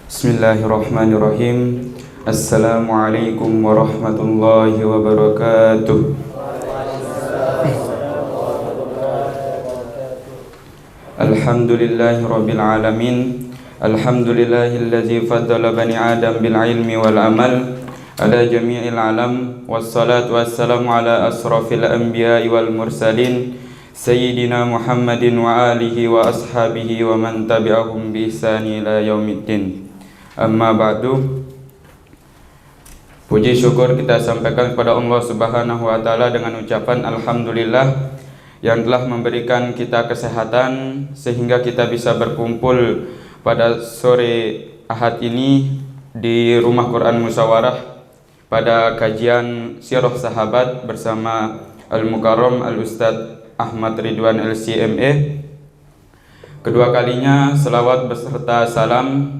Bismillahirrahmanirrahim. Assalamualaikum warahmatullahi wabarakatuh. Alhamdulillahi rabbil alamin. Alhamdulillahillazi faddala bani Adam bil ilmi wal amal ala jami'il alam. Wassalatu wassalamu ala asrafil anbiya'i wal mursalin Sayyidina Muhammadin wa alihi wa ashabihi wa man tabi'ahum bi ihsani ila yaumiddin. Amma ba'du. Puji syukur kita sampaikan kepada Allah Subhanahu wa taala dengan ucapan alhamdulillah yang telah memberikan kita kesehatan sehingga kita bisa berkumpul pada sore Ahad ini di Rumah Quran Musyawarah pada kajian Sirah Sahabat bersama Al-Mukarram Al-Ustadz Ahmad Ridwan LCMA. Kedua kalinya selawat beserta salam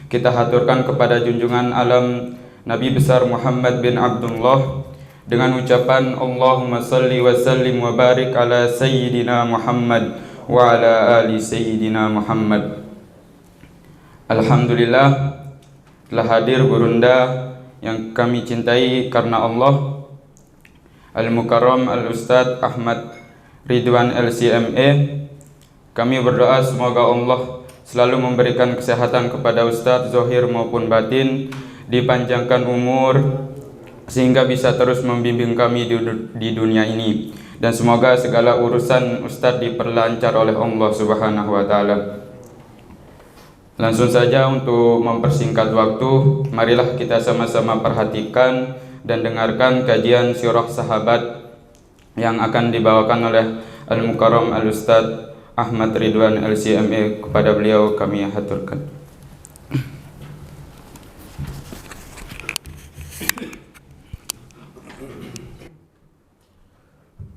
kita haturkan kepada junjungan alam Nabi besar Muhammad bin Abdullah dengan ucapan Allahumma salli wa sallim wa barik ala Sayyidina Muhammad wa ala ali Sayyidina Muhammad. Alhamdulillah telah hadir gurunda yang kami cintai karena Allah, Al-Mukarram Al-Ustadz Ahmad Ridwan LCMA. Kami berdoa semoga Allah selalu memberikan kesehatan kepada Ustadz zahir maupun batin, dipanjangkan umur sehingga bisa terus membimbing kami di dunia ini, dan semoga segala urusan Ustadz diperlancar oleh Allah Subhanahu wa taala. Langsung saja untuk mempersingkat waktu, marilah kita sama-sama perhatikan dan dengarkan kajian Sirah Sahabat yang akan dibawakan oleh Al-Mukarram Al-Ustadz Ahmad Ridwan LCMA. Kepada beliau kami haturkan.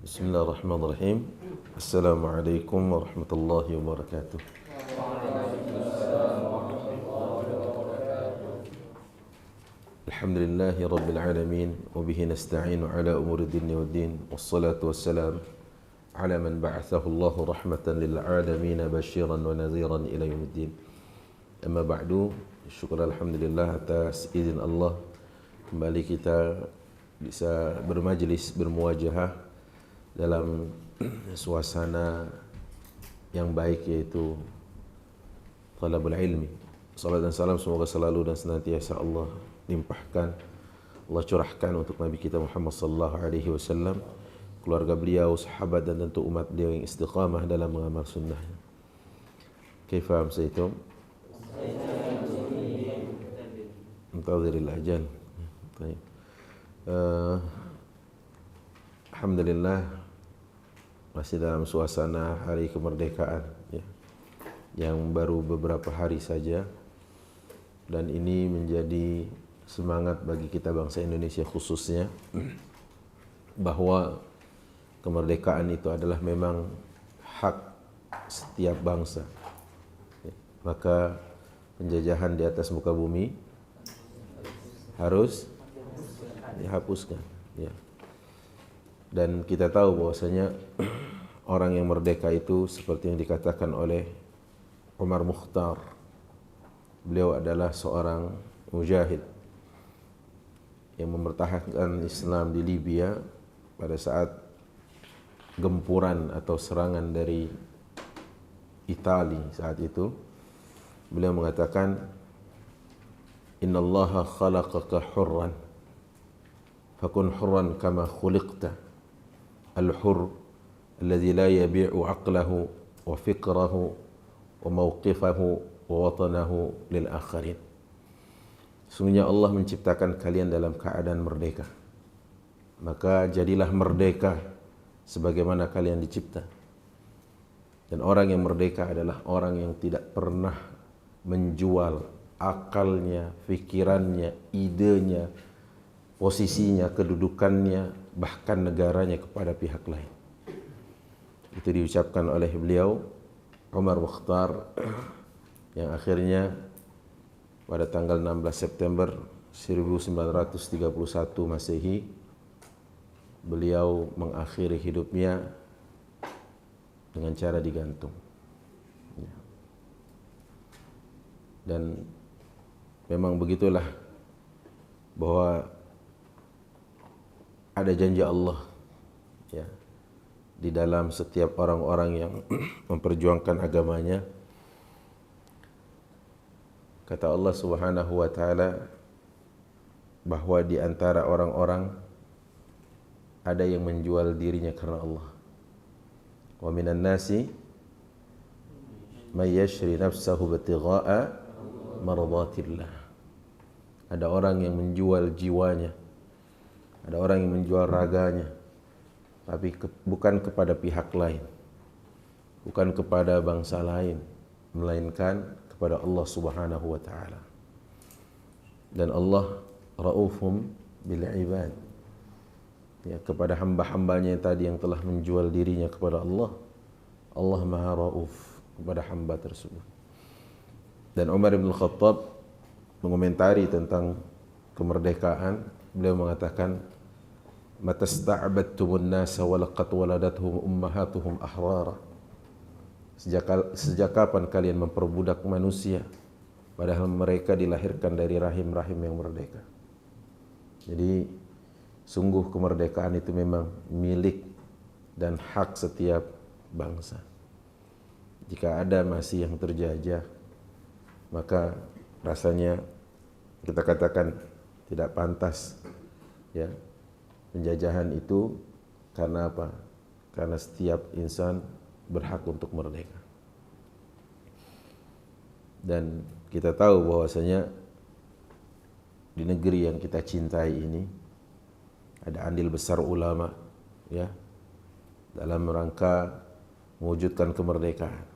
Bismillahirrahmanirrahim. Assalamualaikum warahmatullahi wabarakatuh. Alhamdulillahi rabbil alamin wa bihi nasta'inu ala umuri dinni waddin, wassalatu wassalam ala man ba'athahu Allahu rahmatan lil alamin basyiran wa nadhiran ila yaumiddin. Amma ba'du, syukur alhamdulillah atas izin Allah kembali kita bisa bermajlis, bermuajahah dalam suasana yang baik, yaitu talabul ilmi. Salat dan salam semoga selalu dan senantiasa Allah limpahkan, Allah curahkan untuk Nabi kita Muhammad sallallahu alaihi wasallam, keluarga beliau, sahabat dan tentu umat beliau yang istiqamah dalam mengamal sunnahnya. Kaifa amsaytum? Muntaziril ajal. Baik. Alhamdulillah masih dalam suasana hari kemerdekaan ya, yang baru beberapa hari saja, dan ini menjadi semangat bagi kita bangsa Indonesia khususnya, bahwa kemerdekaan itu adalah memang hak setiap bangsa ya. Maka penjajahan di atas muka bumi harus dihapuskan ya. Dan kita tahu bahwasanya orang yang merdeka itu seperti yang dikatakan oleh Umar Mukhtar, beliau adalah seorang mujahid yang mempertahankan Islam di Libya pada saat gempuran atau serangan dari Italia saat itu. Beliau mengatakan, innallaha khalaqaka hurran fakun hurran kama khuliqta. Al-hurr alladhi la yabi'u aqlahu wa fikrahu wa mawqifahu wa watanahu lil akharin. Sesungguhnya Allah menciptakan kalian dalam keadaan merdeka, maka jadilah merdeka sebagaimana kalian dicipta. Dan orang yang merdeka adalah orang yang tidak pernah menjual akalnya, pikirannya, idenya, posisinya, kedudukannya, bahkan negaranya kepada pihak lain. Itu diucapkan oleh beliau Umar Mukhtar, yang akhirnya pada tanggal 16 September 1931 Masehi beliau mengakhiri hidupnya dengan cara digantung. Dan memang begitulah, bahwa ada janji Allah ya di dalam setiap orang-orang yang memperjuangkan agamanya. Kata Allah Subhanahu wa taala bahwa di antara orang-orang ada yang menjual dirinya karena Allah. Wa minan nasi may yashri nafsahu ibtigha'a mardatillah. Ada orang yang menjual jiwanya, ada orang yang menjual raganya, tapi bukan kepada pihak lain, bukan kepada bangsa lain, melainkan kepada Allah Subhanahu wa taala. Dan Allah raufum bil ibad. Ya, kepada hamba-hambanya yang tadi yang telah menjual dirinya kepada Allah, Allah Maha Rauf kepada hamba tersebut. Dan Umar bin Khattab mengomentari tentang kemerdekaan, beliau mengatakan, matasta'badtumun nasa wa laqad waladatuhum ummahatuhum ahrara. Sejak kapan kalian memperbudak manusia padahal mereka dilahirkan dari rahim-rahim yang merdeka. Jadi sungguh kemerdekaan itu memang milik dan hak setiap bangsa. Jika ada masih yang terjajah, maka rasanya kita katakan tidak pantas ya. Penjajahan itu karena apa? Karena setiap insan berhak untuk merdeka. Dan kita tahu bahwasanya di negeri yang kita cintai ini ada andil besar ulama ya dalam rangka mewujudkan kemerdekaan.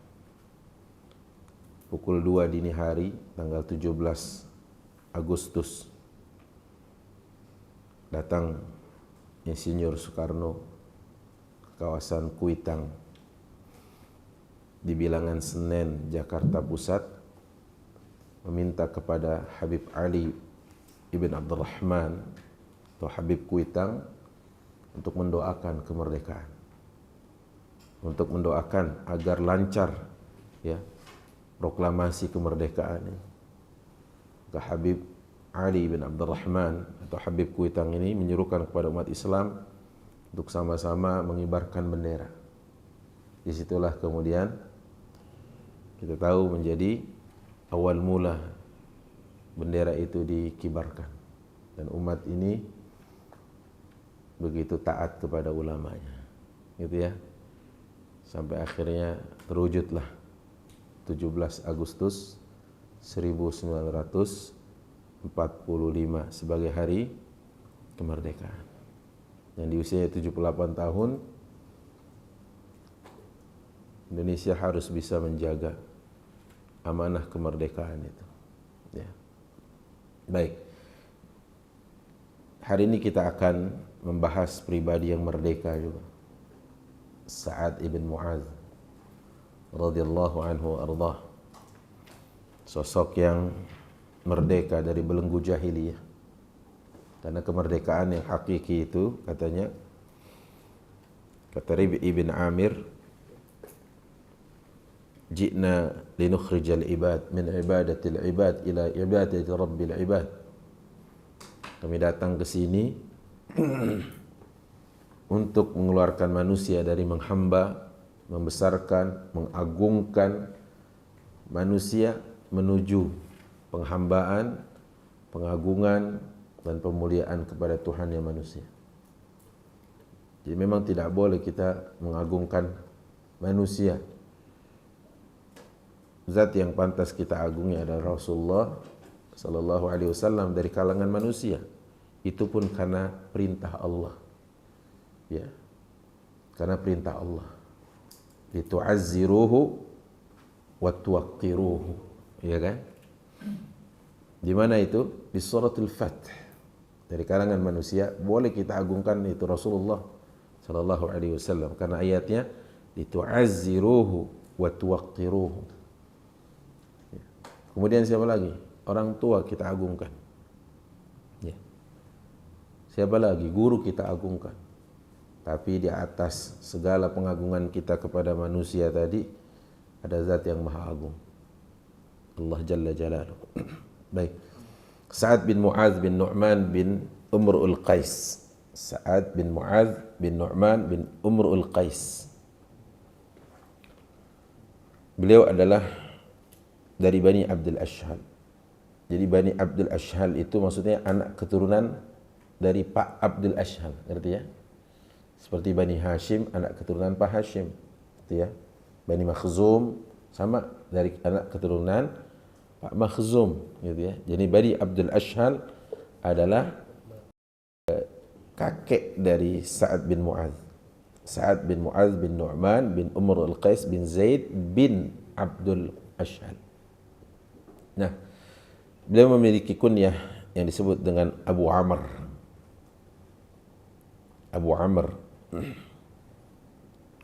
Pukul 2 dini hari tanggal 17 Agustus datang Insinyur Soekarno ke kawasan Kuitang di Bilangan Senen, Jakarta Pusat, meminta kepada Habib Ali Ibn Abdurrahman atau Habib Kuitang untuk mendoakan kemerdekaan, untuk mendoakan agar lancar ya proklamasi kemerdekaan ini. Maka Habib Ali bin Abdurrahman atau Habib Kuitang ini menyuruhkan kepada umat Islam untuk sama-sama mengibarkan bendera. Disitulah kemudian kita tahu menjadi awal mula bendera itu dikibarkan. Dan umat ini begitu taat kepada ulamanya. Gitu ya. Sampai akhirnya terwujudlah 17 Agustus 1945 sebagai hari kemerdekaan. Yang di usia 78 tahun Indonesia harus bisa menjaga amanah kemerdekaan itu. Ya. Baik. Hari ini kita akan membahas pribadi yang merdeka juga. Sa'ad ibn Mu'adz radhiyallahu anhu ardah. Sosok yang merdeka dari belenggu jahiliyah. Karena kemerdekaan yang hakiki itu katanya, kata Rabi' ibn Amir, ji'na linukhrijal ibad min ibadatil ibad ila ibadati rabbil ibad. Kami datang ke sini untuk mengeluarkan manusia dari menghamba, membesarkan, mengagungkan manusia menuju penghambaan, pengagungan, dan pemuliaan kepada Tuhan yang manusia. Jadi memang tidak boleh kita mengagungkan manusia. Zat yang pantas kita agungi adalah Rasulullah sallallahu alaihi wasallam dari kalangan manusia. Itu pun karena perintah Allah. Ya. Karena perintah Allah. Litu'azziruhu wa tuwaqqiruhu. Ya kan? Di mana itu? Di suratul Fath. Dari kalangan manusia boleh kita agungkan itu Rasulullah sallallahu alaihi wasallam karena ayatnya litu'azziruhu wa tuwaqqiruhu. Ya. Kemudian siapa lagi? Orang tua kita agungkan. Ya. Siapa lagi? Guru kita agungkan. Tapi di atas segala pengagungan kita kepada manusia tadi ada zat yang maha agung. Allah Jalla Jalaluhu. Baik. Sa'ad bin Mu'adz bin Nu'man bin Umrul Qais. Sa'ad bin Mu'adz bin Nu'man bin Umrul Qais. Beliau adalah dari Bani Abdul Ashhal. Jadi Bani Abdul Ashhal itu maksudnya anak keturunan dari Pak Abdul Ashhal, ngerti ya? Seperti Bani Hashim, anak keturunan Pak Hashim, gitu ya. Bani Makhzum sama dari anak keturunan Pak Makhzum, gitu ya. Jadi Bani Abdul Ashhal adalah kakek dari Sa'ad bin Mu'adz. Sa'ad bin Mu'adz bin Nu'man bin Umar al-Qais bin Zaid bin Abdul Ashhal. Nah, beliau memiliki kunyah yang disebut dengan Abu Amr. Abu Amr.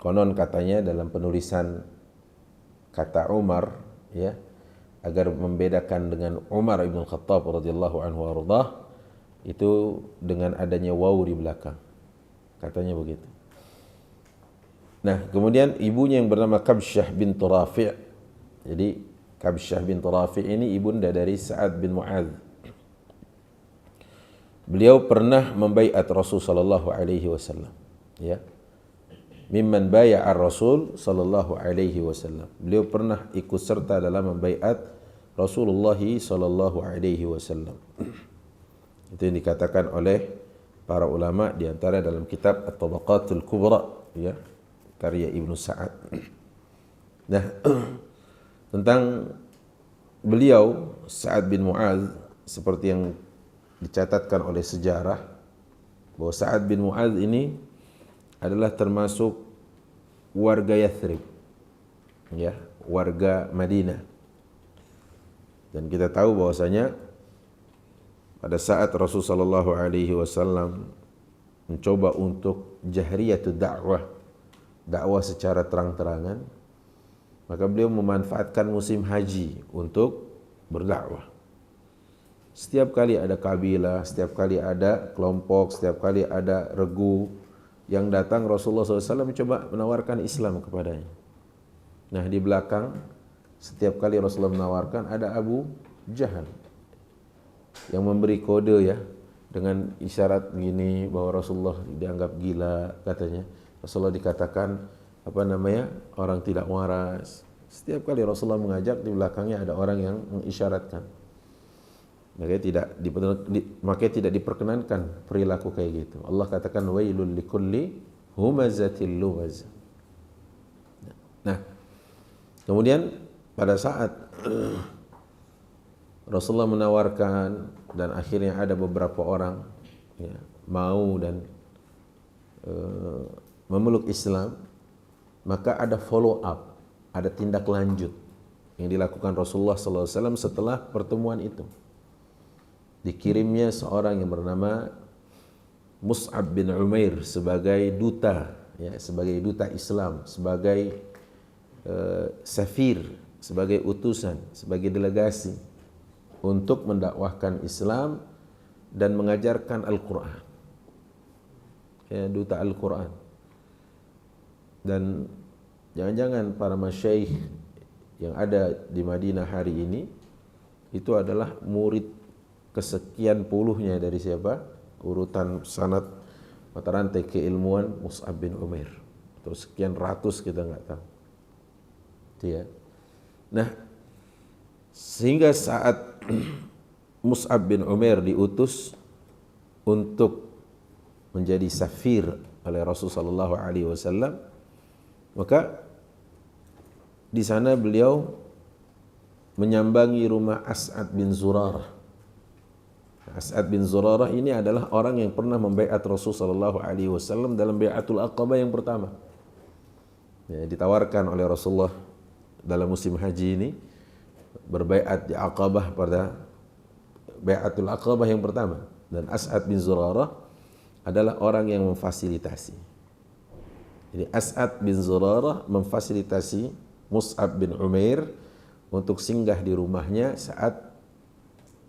Konon katanya dalam penulisan kata Umar, ya, agar membedakan dengan Umar ibn Khattab radhiyallahu anhu warḍah, itu dengan adanya waw di belakang. Katanya begitu. Nah, kemudian ibunya yang bernama Kabsyah bin Rafi'. Jadi Kabsyah bin Rafi' ini ibunda dari Sa'ad bin Mu'adz. Beliau pernah membaiat Rasul sallallahu alaihi wasallam, ya. Mimman bai'a Rasul sallallahu alaihi wasallam. Beliau pernah ikut serta dalam membaiat Rasulullah sallallahu alaihi wasallam. Itu yang dikatakan oleh para ulama di antara dalam kitab At-Tabaqatul Kubra, ya, karya Ibnu Sa'ad. Nah, tentang beliau Sa'ad bin Mu'adz, seperti yang dicatatkan oleh sejarah bahwa Sa'ad bin Mu'adz ini adalah termasuk warga Yathrib, ya, warga Madinah. Dan kita tahu bahwasanya pada saat Rasulullah sallallahu alaihi wasallam mencoba untuk jahriyatu dakwah secara terang-terangan, maka beliau memanfaatkan musim haji untuk berdakwah. Setiap kali ada kabilah, setiap kali ada kelompok, setiap kali ada regu yang datang, Rasulullah SAW mencoba menawarkan Islam kepadanya. Nah, di belakang setiap kali Rasulullah menawarkan, ada Abu Jahal yang memberi kode, ya, dengan isyarat begini bahwa Rasulullah dianggap gila katanya. Rasulullah dikatakan orang tidak waras. Setiap kali Rasulullah mengajak, di belakangnya ada orang yang mengisyaratkan. Makanya tidak diperkenankan perilaku kayak gitu. Allah katakan wailul likulli humazatil lumazah. Nah, kemudian pada saat Rasulullah menawarkan dan akhirnya ada beberapa orang, ya, mau dan memeluk Islam, maka ada follow up, ada tindak lanjut yang dilakukan Rasulullah SAW setelah pertemuan itu. Dikirimnya seorang yang bernama Mus'ab bin Umair sebagai duta, ya, sebagai duta Islam, sebagai safir, sebagai utusan, sebagai delegasi untuk mendakwahkan Islam dan mengajarkan Al-Quran, ya, duta Al-Quran. Dan jangan-jangan para masyaikh yang ada di Madinah hari ini itu adalah murid kesekian puluhnya dari siapa? Urutan sanad mata rantai keilmuan Mus'ab bin Umair. Terus sekian ratus kita nggak tahu. Ya. Nah, sehingga saat Mus'ab bin Umair diutus untuk menjadi safir oleh Rasul sallallahu alaihi wasallam, maka di sana beliau menyambangi rumah As'ad bin Zurarah. As'ad bin Zurarah ini adalah orang yang pernah membaiat Rasul sallallahu alaihi wasallam dalam bai'atul Aqabah yang pertama. Ya, ditawarkan oleh Rasulullah dalam musim haji ini berbaiat di Aqabah pada bai'atul Aqabah yang pertama, dan As'ad bin Zurarah adalah orang yang memfasilitasi. Jadi As'ad bin Zurarah memfasilitasi Mus'ab bin Umair untuk singgah di rumahnya saat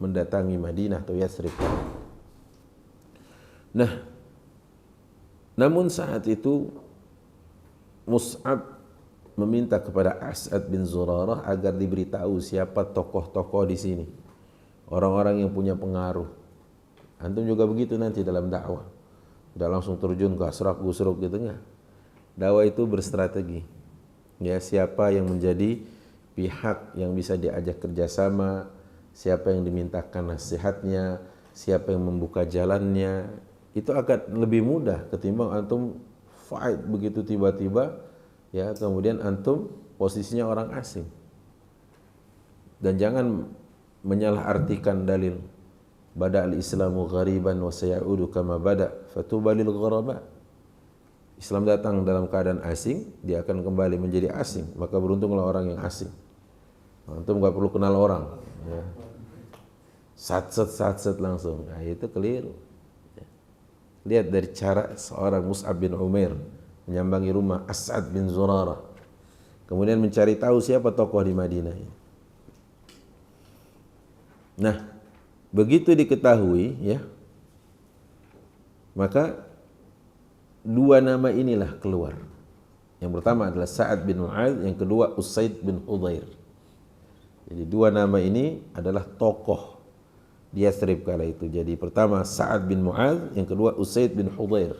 mendatangi Madinah atau Yathrib. Nah, namun saat itu Mus'ab meminta kepada As'ad bin Zurarah agar diberitahu siapa tokoh-tokoh di sini, orang-orang yang punya pengaruh. Antum juga begitu nanti dalam dakwah. Tidak langsung terjun ke asrak gusruk gitu enggak. Dakwah itu berstrategi. Ya, siapa yang menjadi pihak yang bisa diajak kerjasama, siapa yang dimintakan nasihatnya, siapa yang membuka jalannya, itu akan lebih mudah ketimbang antum fight begitu tiba-tiba, ya, kemudian antum posisinya orang asing. Dan jangan menyalahartikan dalil bada al-islamu ghariban wa sayaudu kama bada fatuba lil ghuraba. Islam datang dalam keadaan asing, dia akan kembali menjadi asing, maka beruntunglah orang yang asing. Antum enggak perlu kenal orang, ya. Satset langsung. Nah, itu keliru. Lihat dari cara seorang Mus'ab bin Umair menyambangi rumah As'ad bin Zurarah, kemudian mencari tahu siapa tokoh di Madinah ini. Nah, begitu diketahui, ya, maka dua nama inilah keluar. Yang pertama adalah Sa'ad bin Mu'adz, yang kedua Usaid bin Hudhair. Jadi dua nama ini adalah tokoh di Yathrib kala itu. Jadi pertama Sa'ad bin Mu'adz, yang kedua Usaid bin Hudhair.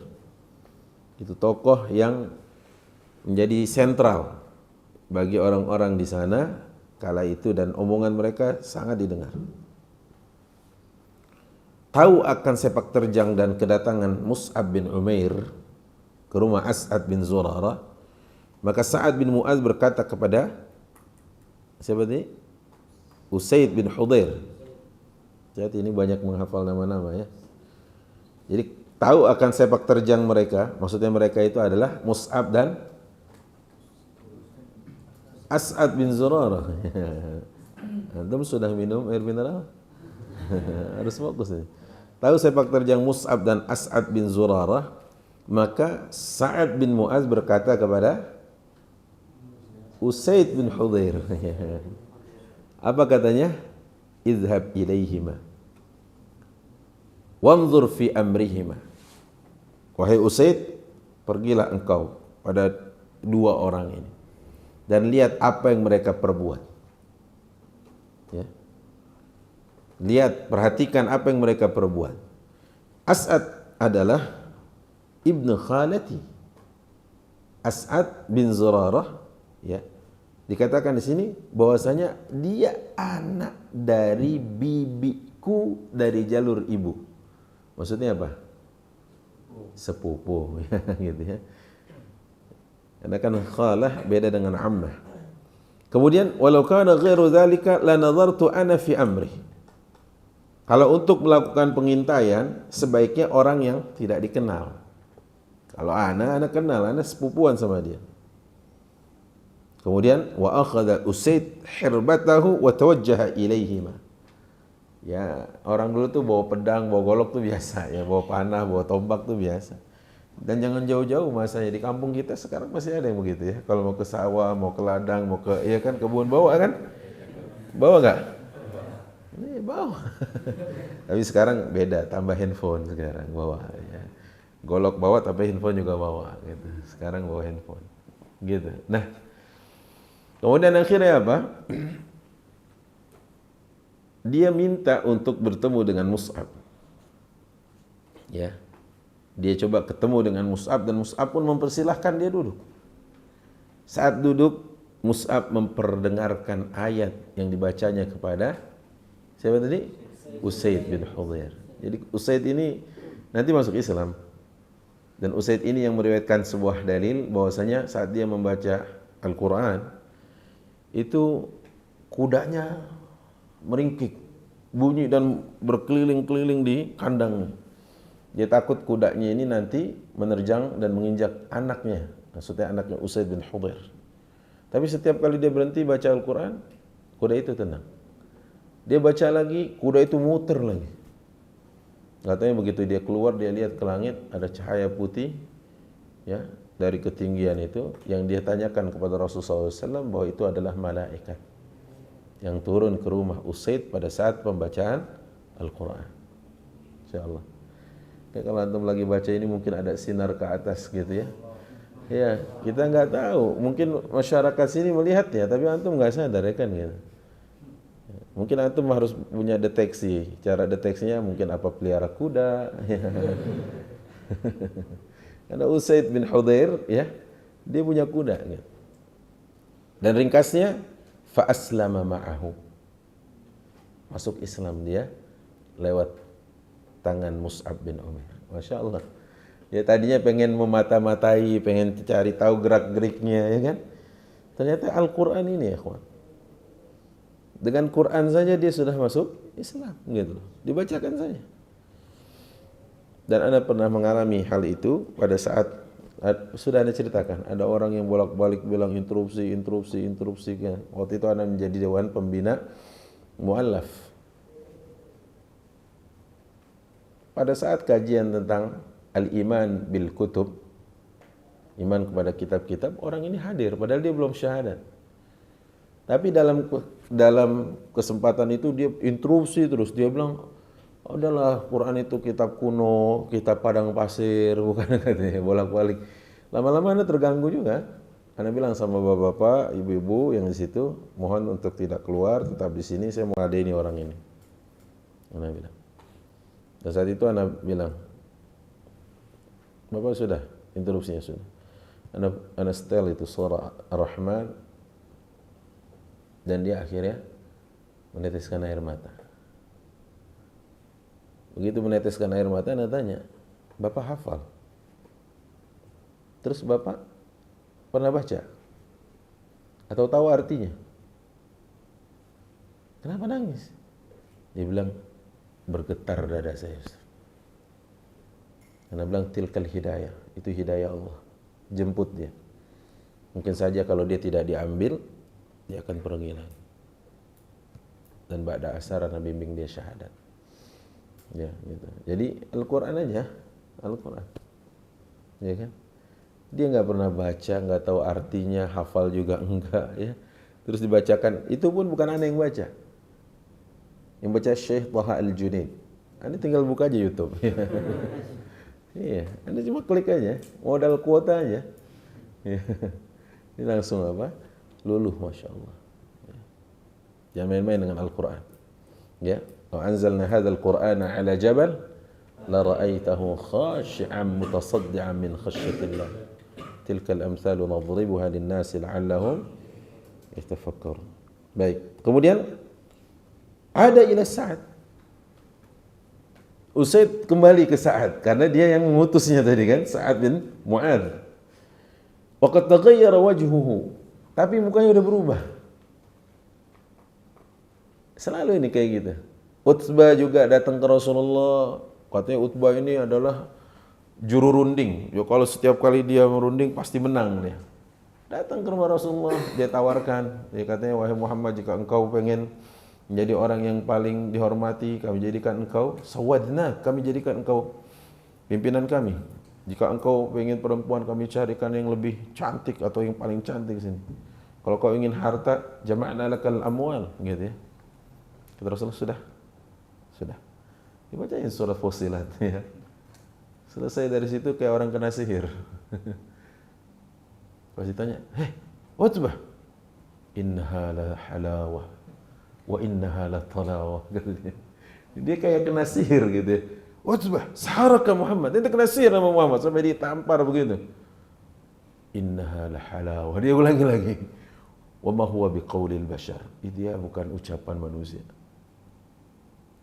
Itu tokoh yang menjadi sentral bagi orang-orang di sana kala itu, dan omongan mereka sangat didengar. Tahu akan sepak terjang dan kedatangan Mus'ab bin Umair ke rumah As'ad bin Zurarah, maka Sa'ad bin Mu'adz berkata kepada siapa tadi? Usaid bin Hudhair. Jadi ini banyak menghafal nama-nama, ya. Jadi tahu akan sepak terjang mereka, maksudnya mereka itu adalah Mus'ab dan As'ad bin Zurarah. Antum sudah minum air mineral? Harus fokus nih. Tahu sepak terjang Mus'ab dan As'ad bin Zurarah, maka Sa'ad bin Mu'adz berkata kepada Usaid bin Hudhair. Apa katanya? Idhab ilaihima wanzur fi amrihima. Wahai Usaid, pergilah engkau pada dua orang ini dan lihat apa yang mereka perbuat. Ya. Lihat, perhatikan apa yang mereka perbuat. As'ad adalah ibnu khalati As'ad bin Zurarah, ya. Dikatakan di sini bahwasanya dia anak dari bibiku dari jalur ibu. Maksudnya apa? Sepupu, gitu, ya. Karena kan khalah beda dengan ammah. Kemudian walau kana ghairu dzalika la nadartu ana fi amri. Kalau untuk melakukan pengintaian sebaiknya orang yang tidak dikenal. Kalau ana kenal, ana sepupuan sama dia. Kemudian wa akhadha Usaid hirbatahu wa tawajjaha ilaihima. Ya, orang dulu tuh bawa pedang, bawa golok tuh biasa, ya, bawa panah, bawa tombak tuh biasa. Dan jangan jauh-jauh masanya, di kampung kita sekarang masih ada yang begitu, ya. Kalau mau ke sawah, mau ke ladang, mau ke, ya kan, kebun, bawa kan? Bawa enggak? Ini bawa. Tapi sekarang beda, tambah handphone sekarang bawa, ya. Golok bawa tapi handphone juga bawa, gitu. Sekarang bawa handphone. Gitu. Nah, kemudian akhirnya apa? Dia minta untuk bertemu dengan Mus'ab. Ya. Dia coba ketemu dengan Mus'ab dan Mus'ab pun mempersilahkan dia duduk. Saat duduk, Mus'ab memperdengarkan ayat yang dibacanya kepada siapa tadi? Usaid bin Hudhair. Jadi Usaid ini nanti masuk Islam. Dan Usaid ini yang meriwayatkan sebuah dalil bahwasanya saat dia membaca Al-Quran itu kudanya meringkik, bunyi dan berkeliling-keliling di kandangnya. Dia takut kudanya ini nanti menerjang dan menginjak anaknya, maksudnya anaknya Usaid bin Hudhair. Tapi setiap kali dia berhenti baca Al-Quran, kuda itu tenang. Dia baca lagi, kuda itu muter lagi. Katanya begitu dia keluar, dia lihat ke langit, ada cahaya putih, ya, dari ketinggian itu, yang dia tanyakan kepada Rasulullah SAW bahwa itu adalah malaikat yang turun ke rumah Usaid pada saat pembacaan Al-Quran. InsyaAllah. Ya, kalau antum lagi baca ini mungkin ada sinar ke atas gitu, ya. Ya, kita nggak tahu. Mungkin masyarakat sini melihat, ya, tapi antum nggak sadar, ya kan, gitu. Mungkin antum harus punya deteksi. Cara deteksinya mungkin apa, pelihara kuda. Karena Usaid bin Hudhair ya, dia punya kuda. Gitu. Dan ringkasnya, fa aslama ma'ahu. Masuk Islam dia lewat tangan Mus'ab bin Umair. Masya Allah. Ya tadinya pengen memata-matai, pengen cari tahu gerak-geriknya, ya kan? Ternyata Al-Quran ini ya, kawan. Dengan Quran saja dia sudah masuk Islam, gitu. Dibacakan saja. Dan Anda pernah mengalami hal itu pada saat sudah Anda ceritakan, ada orang yang bolak-balik bilang interupsi. Waktu itu Anda menjadi dewan pembina mu'allaf. Pada saat kajian tentang al-iman bil kutub, iman kepada kitab-kitab, orang ini hadir padahal dia belum syahadat. Tapi dalam kesempatan itu dia interupsi terus, dia bilang, udahlah Quran itu kitab kuno, kitab padang pasir, bukan, katanya, bolak-balik. Lama-lama Anda terganggu juga. Anda bilang sama bapak-bapak, ibu-ibu yang di situ, mohon untuk tidak keluar, tetap di sini, saya mau adeni orang ini. Anda bilang. Dan saat itu Anda bilang, Bapak sudah, interupsinya sudah. Anda setel itu surah Ar-Rahman, dan dia akhirnya meneteskan air mata. Begitu meneteskan air mata, Anda tanya, Bapak hafal? Terus Bapak pernah baca? Atau tahu artinya? Kenapa nangis? Dia bilang, bergetar dada saya. Anda bilang, tilkal hidayah, itu hidayah Allah. Jemput dia. Mungkin saja kalau dia tidak diambil, dia akan pergi lagi. Dan ba'da asar Anda bimbing dia syahadat. Ya, gitu. Jadi Al-Quran aja, Al-Quran. Ya kan? Dia nggak pernah baca, nggak tahu artinya, hafal juga enggak, ya. Terus dibacakan, itu pun bukan Anda yang baca. Yang baca Syekh Thaha Al-Junaid. Anda tinggal buka aja YouTube. Iya, Anda cuma klik aja, modal kuota aja. Ini langsung apa? Luluh, Masya Allah. Jangan main-main dengan Al-Quran. Ya, wa anzalna hadzal Qur'ana 'ala jabal la ra'aitahu khashi'an mutasaddian min khasyatillah. Tilkal amsalu nadribuha lin-nasi la'allahum yatafakkarun. Baik. Kemudian ada ila Sa'ad. Usaid kembali ke Sa'ad karena dia yang mengutusnya tadi kan, Sa'ad bin Mu'adz. Wa qad taghayyara wajhuhu. Tapi mukanya udah berubah. Selalu ini kayak gitu. Utbah juga datang ke Rasulullah. Katanya Utbah ini adalah juru runding. Ya, kalau setiap kali dia merunding pasti menang dia. Datang ke rumah Rasulullah, dia tawarkan. Dia katanya, wahai Muhammad, jika engkau pengen menjadi orang yang paling dihormati, kami jadikan engkau sawadna, kami jadikan engkau pimpinan kami. Jika engkau pengen perempuan, kami carikan yang lebih cantik atau yang paling cantik sini. Kalau kau ingin harta, jama'na lakal amwal, gitu ya. Kata Rasulullah, sudah. Dibacain surah Fussilat, ya. Selesai dari situ kayak orang kena sihir. Pas ditanya, Utbah, innaha la halawah wa innaha la talawah. Dia kayak kena sihir gitu ya. Utbah, saharaka Muhammad. Dia kena sihir sama Muhammad sampai ditampar begitu. Innaha la halawah. Dia ulangi lagi. Wa ma huwa biqaulil bashar. Dia bukan ucapan manusia.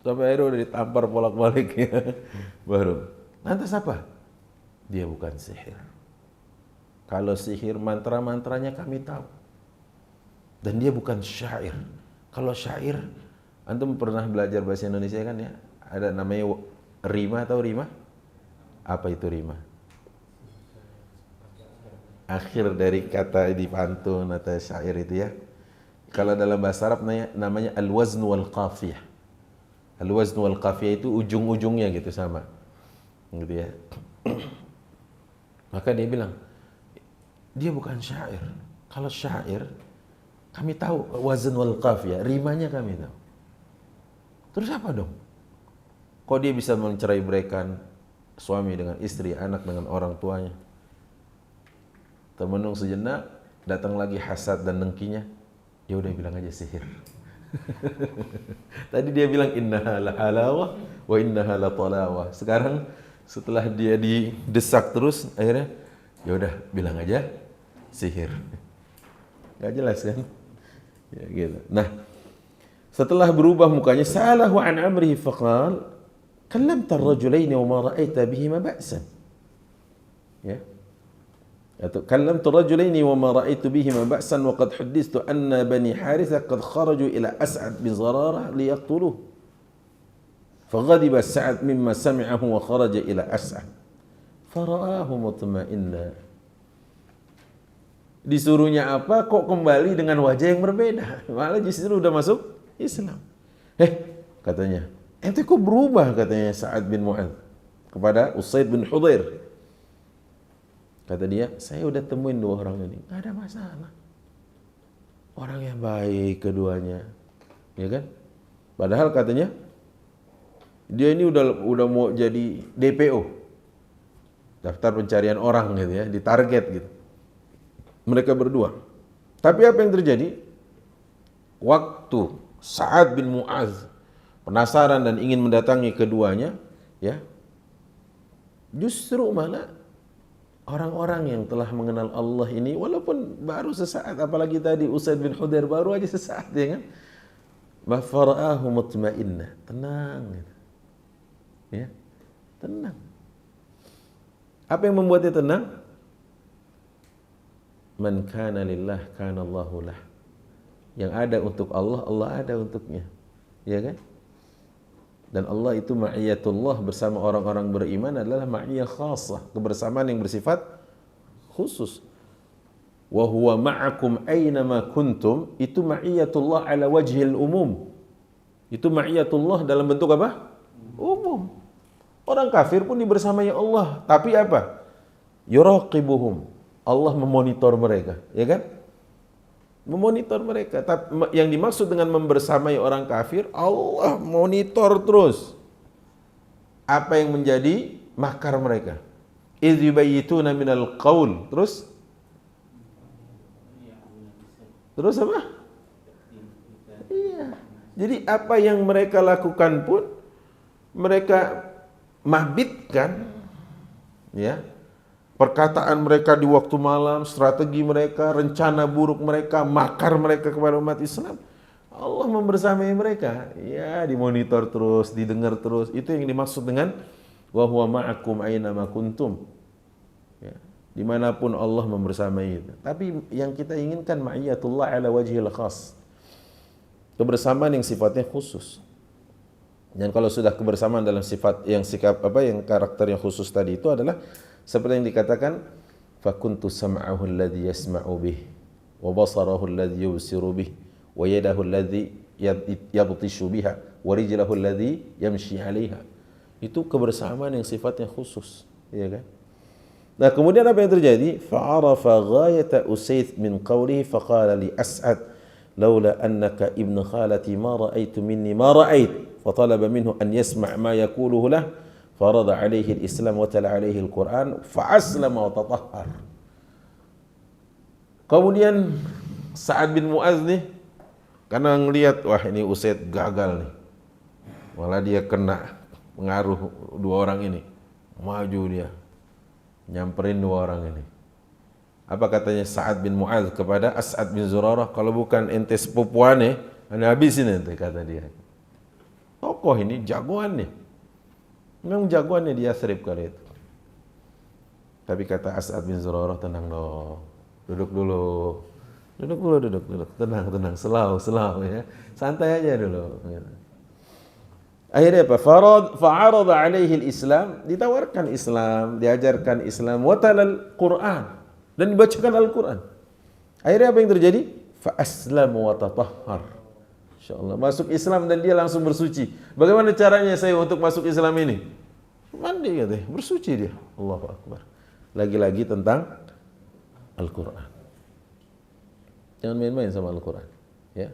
Sampai akhirnya udah ditampar bolak-balik ya. Baru. Lantas apa? Dia bukan sihir. Kalau sihir, mantra-mantranya kami tahu. Dan dia bukan syair. Kalau syair, antum pernah belajar bahasa Indonesia kan ya? Ada namanya rima, atau rima? Apa itu rima? Akhir dari kata di pantun atau syair itu ya. Kalau dalam bahasa Arab namanya al-wazn wal qafiyah. Al-wazn wal qafiyah itu ujung-ujungnya gitu sama. Gitu ya. Maka dia bilang, dia bukan syair. Kalau syair, kami tahu wazn wal qafiyah, rimanya kami tahu. Terus apa dong? Kok dia bisa mencerai-beraikan suami dengan istri, anak dengan orang tuanya? Termenung sejenak, datang lagi hasad dan dengkinya. Ya udah bilang aja sihir. Tadi dia bilang innaha la halawah wa innaha la talawah. Sekarang setelah dia didesak terus, akhirnya ya udah bilang aja sihir. Gak jelas kan? Ya gitu. Nah, setelah berubah mukanya, salahu an amrihi faqal, kallamta ar-rajulaini wa ma ra'aita bihima ba'san. Ya. Atau kallamtu ar-rajulaini wa ma ra'aitu bihima ba'san wa qad huddithtu anna bani Harithah qad kharaju ila As'ad bin Zararah liyaqtuluhu. فغضب سعد مما سمعه وخرج إلى أسعد فرآه مطمئنا. Disuruhnya apa kok kembali dengan wajah yang berbeda, malah justru udah masuk Islam. Katanya, ente kok berubah, katanya Sa'ad bin Mu'adz kepada Usaid bin Hudhair. Kata dia, saya udah temuin dua orang ini, nggak ada masalah. Orang yang baik keduanya, ya kan? Padahal katanya dia ini udah mau jadi DPO, daftar pencarian orang gitu ya, ditarget gitu. Mereka berdua. Tapi apa yang terjadi? Waktu Sa'ad bin Mu'adz penasaran dan ingin mendatangi keduanya, ya, justru malah orang-orang yang telah mengenal Allah ini, walaupun baru sesaat, apalagi tadi Usaid bin Hudhair baru aja sesaat, ya kan? Fara'ahu mutma'inna, tenang gitu. Ya, tenang. Apa yang membuatnya tenang? Man kana lillah kana Allahu lah. Yang ada untuk Allah, Allah ada untuknya. Ya kan? Dan Allah itu ma'iyatullah bersama orang-orang beriman adalah ma'iyah khasah, kebersamaan yang bersifat khusus. Wa huwa ma'akum aynama kuntum, itu ma'iyatullah ala wajhil umum. Itu ma'iyatullah dalam bentuk apa? Umum. Orang kafir pun dibersamai Allah, tapi apa? Yuraqibuhum. Allah memonitor mereka, ya kan? Memonitor mereka. Tapi yang dimaksud dengan membersamai orang kafir, Allah monitor terus apa yang menjadi makar mereka. Idz yubayyituna minal qaul. Terus apa? Iya. Jadi apa yang mereka lakukan pun mereka mahbitkan, ya, perkataan mereka di waktu malam, strategi mereka, rencana buruk mereka, makar mereka kepada umat Islam, Allah membersamai mereka. Ya, dimonitor terus, didengar terus. Itu yang dimaksud dengan wa huwa ma'akum aina ma kuntum. Ya, dimanapun Allah membersamai itu. Tapi yang kita inginkan ma'iyatullah ala wajhil khas, kebersamaan yang sifatnya khusus. Dan kalau sudah kebersamaan dalam sifat yang sikap apa yang karakter yang khusus tadi itu adalah seperti yang dikatakan fakuntu sam'ahu alladhi yasma'u bih wa basarahu alladhi yubsiru bih wa yadahu alladhi yabtishu biha wa rijlahu alladhi yamshi 'alaiha. Itu kebersamaan yang sifatnya khusus, ya kan? Nah, kemudian apa yang terjadi? Fa'arafa ghayata Usaid min qawlihi faqala li As'ad laula annaka ibnu khalati ma ra'aitu minni ma ra'ait. فطلب منه أن يسمع ما يقوله له فرض عليه الإسلام وتلا عليه القرآن فأسلم وتطهر. Kemudian Sa'ad bin Mu'adz nih, karena ngelihat wah ini Usaid gagal nih, malah dia kena pengaruh dua orang ini, maju dia nyamperin dua orang ini. Apa katanya Sa'ad bin Mu'adz kepada As'ad bin Zurarah? Kalau bukan ente sepupuane, ane habisin ente, kata dia. Tokoh ini jagoannya, memang jagoannya di Yathrib kali itu. Tapi kata As'ad bin Zurarah, tenang dong, duduk dulu, tenang, selau ya, santai aja dulu. Akhirnya apa? Fa'arada alaihi al-Islam, ditawarkan Islam, diajarkan Islam, wa talal Quran, dan dibacakan Al-Quran. Akhirnya apa yang terjadi? Fa aslamu wa tatahhar. Insyaallah masuk Islam dan dia langsung bersuci. Bagaimana caranya saya untuk masuk Islam ini? Mandi katanya, bersuci dia. Allahu Akbar. Lagi-lagi tentang Al-Quran. Jangan main-main sama Al-Quran, ya.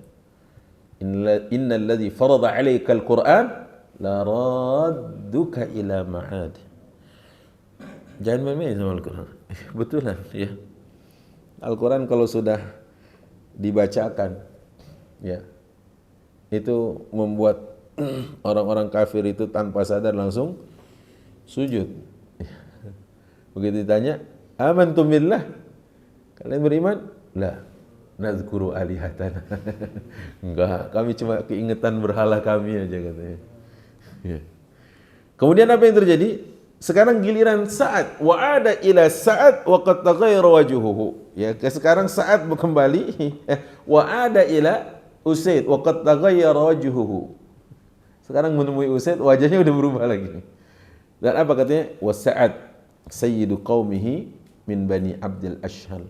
Innal ladzi farada 'alaika al-Quran la radduka ila ma'ad. Jangan main-main sama Al-Quran. Betulan, ya. Al-Quran kalau sudah dibacakan, ya, itu membuat orang-orang kafir itu tanpa sadar langsung sujud. Begitu ditanya, amantum billah? Kalian beriman? La, nadzkuru alihatana. Enggak, kami cuma keingetan berhala kami aja katanya. Ya. Kemudian apa yang terjadi? Sekarang giliran Sa'ad. Wa ada ila Sa'ad wa qad taghayyara wajhuhu. Ya, sekarang Sa'ad kembali. Wa ada ila Usaid wa qad taghayyara wajhuhu. Sekarang menemui Usaid, wajahnya udah berubah lagi. Dan apa katanya? Wa Sa'ad sayyidu qaumihi min Bani Abdul Ashhal.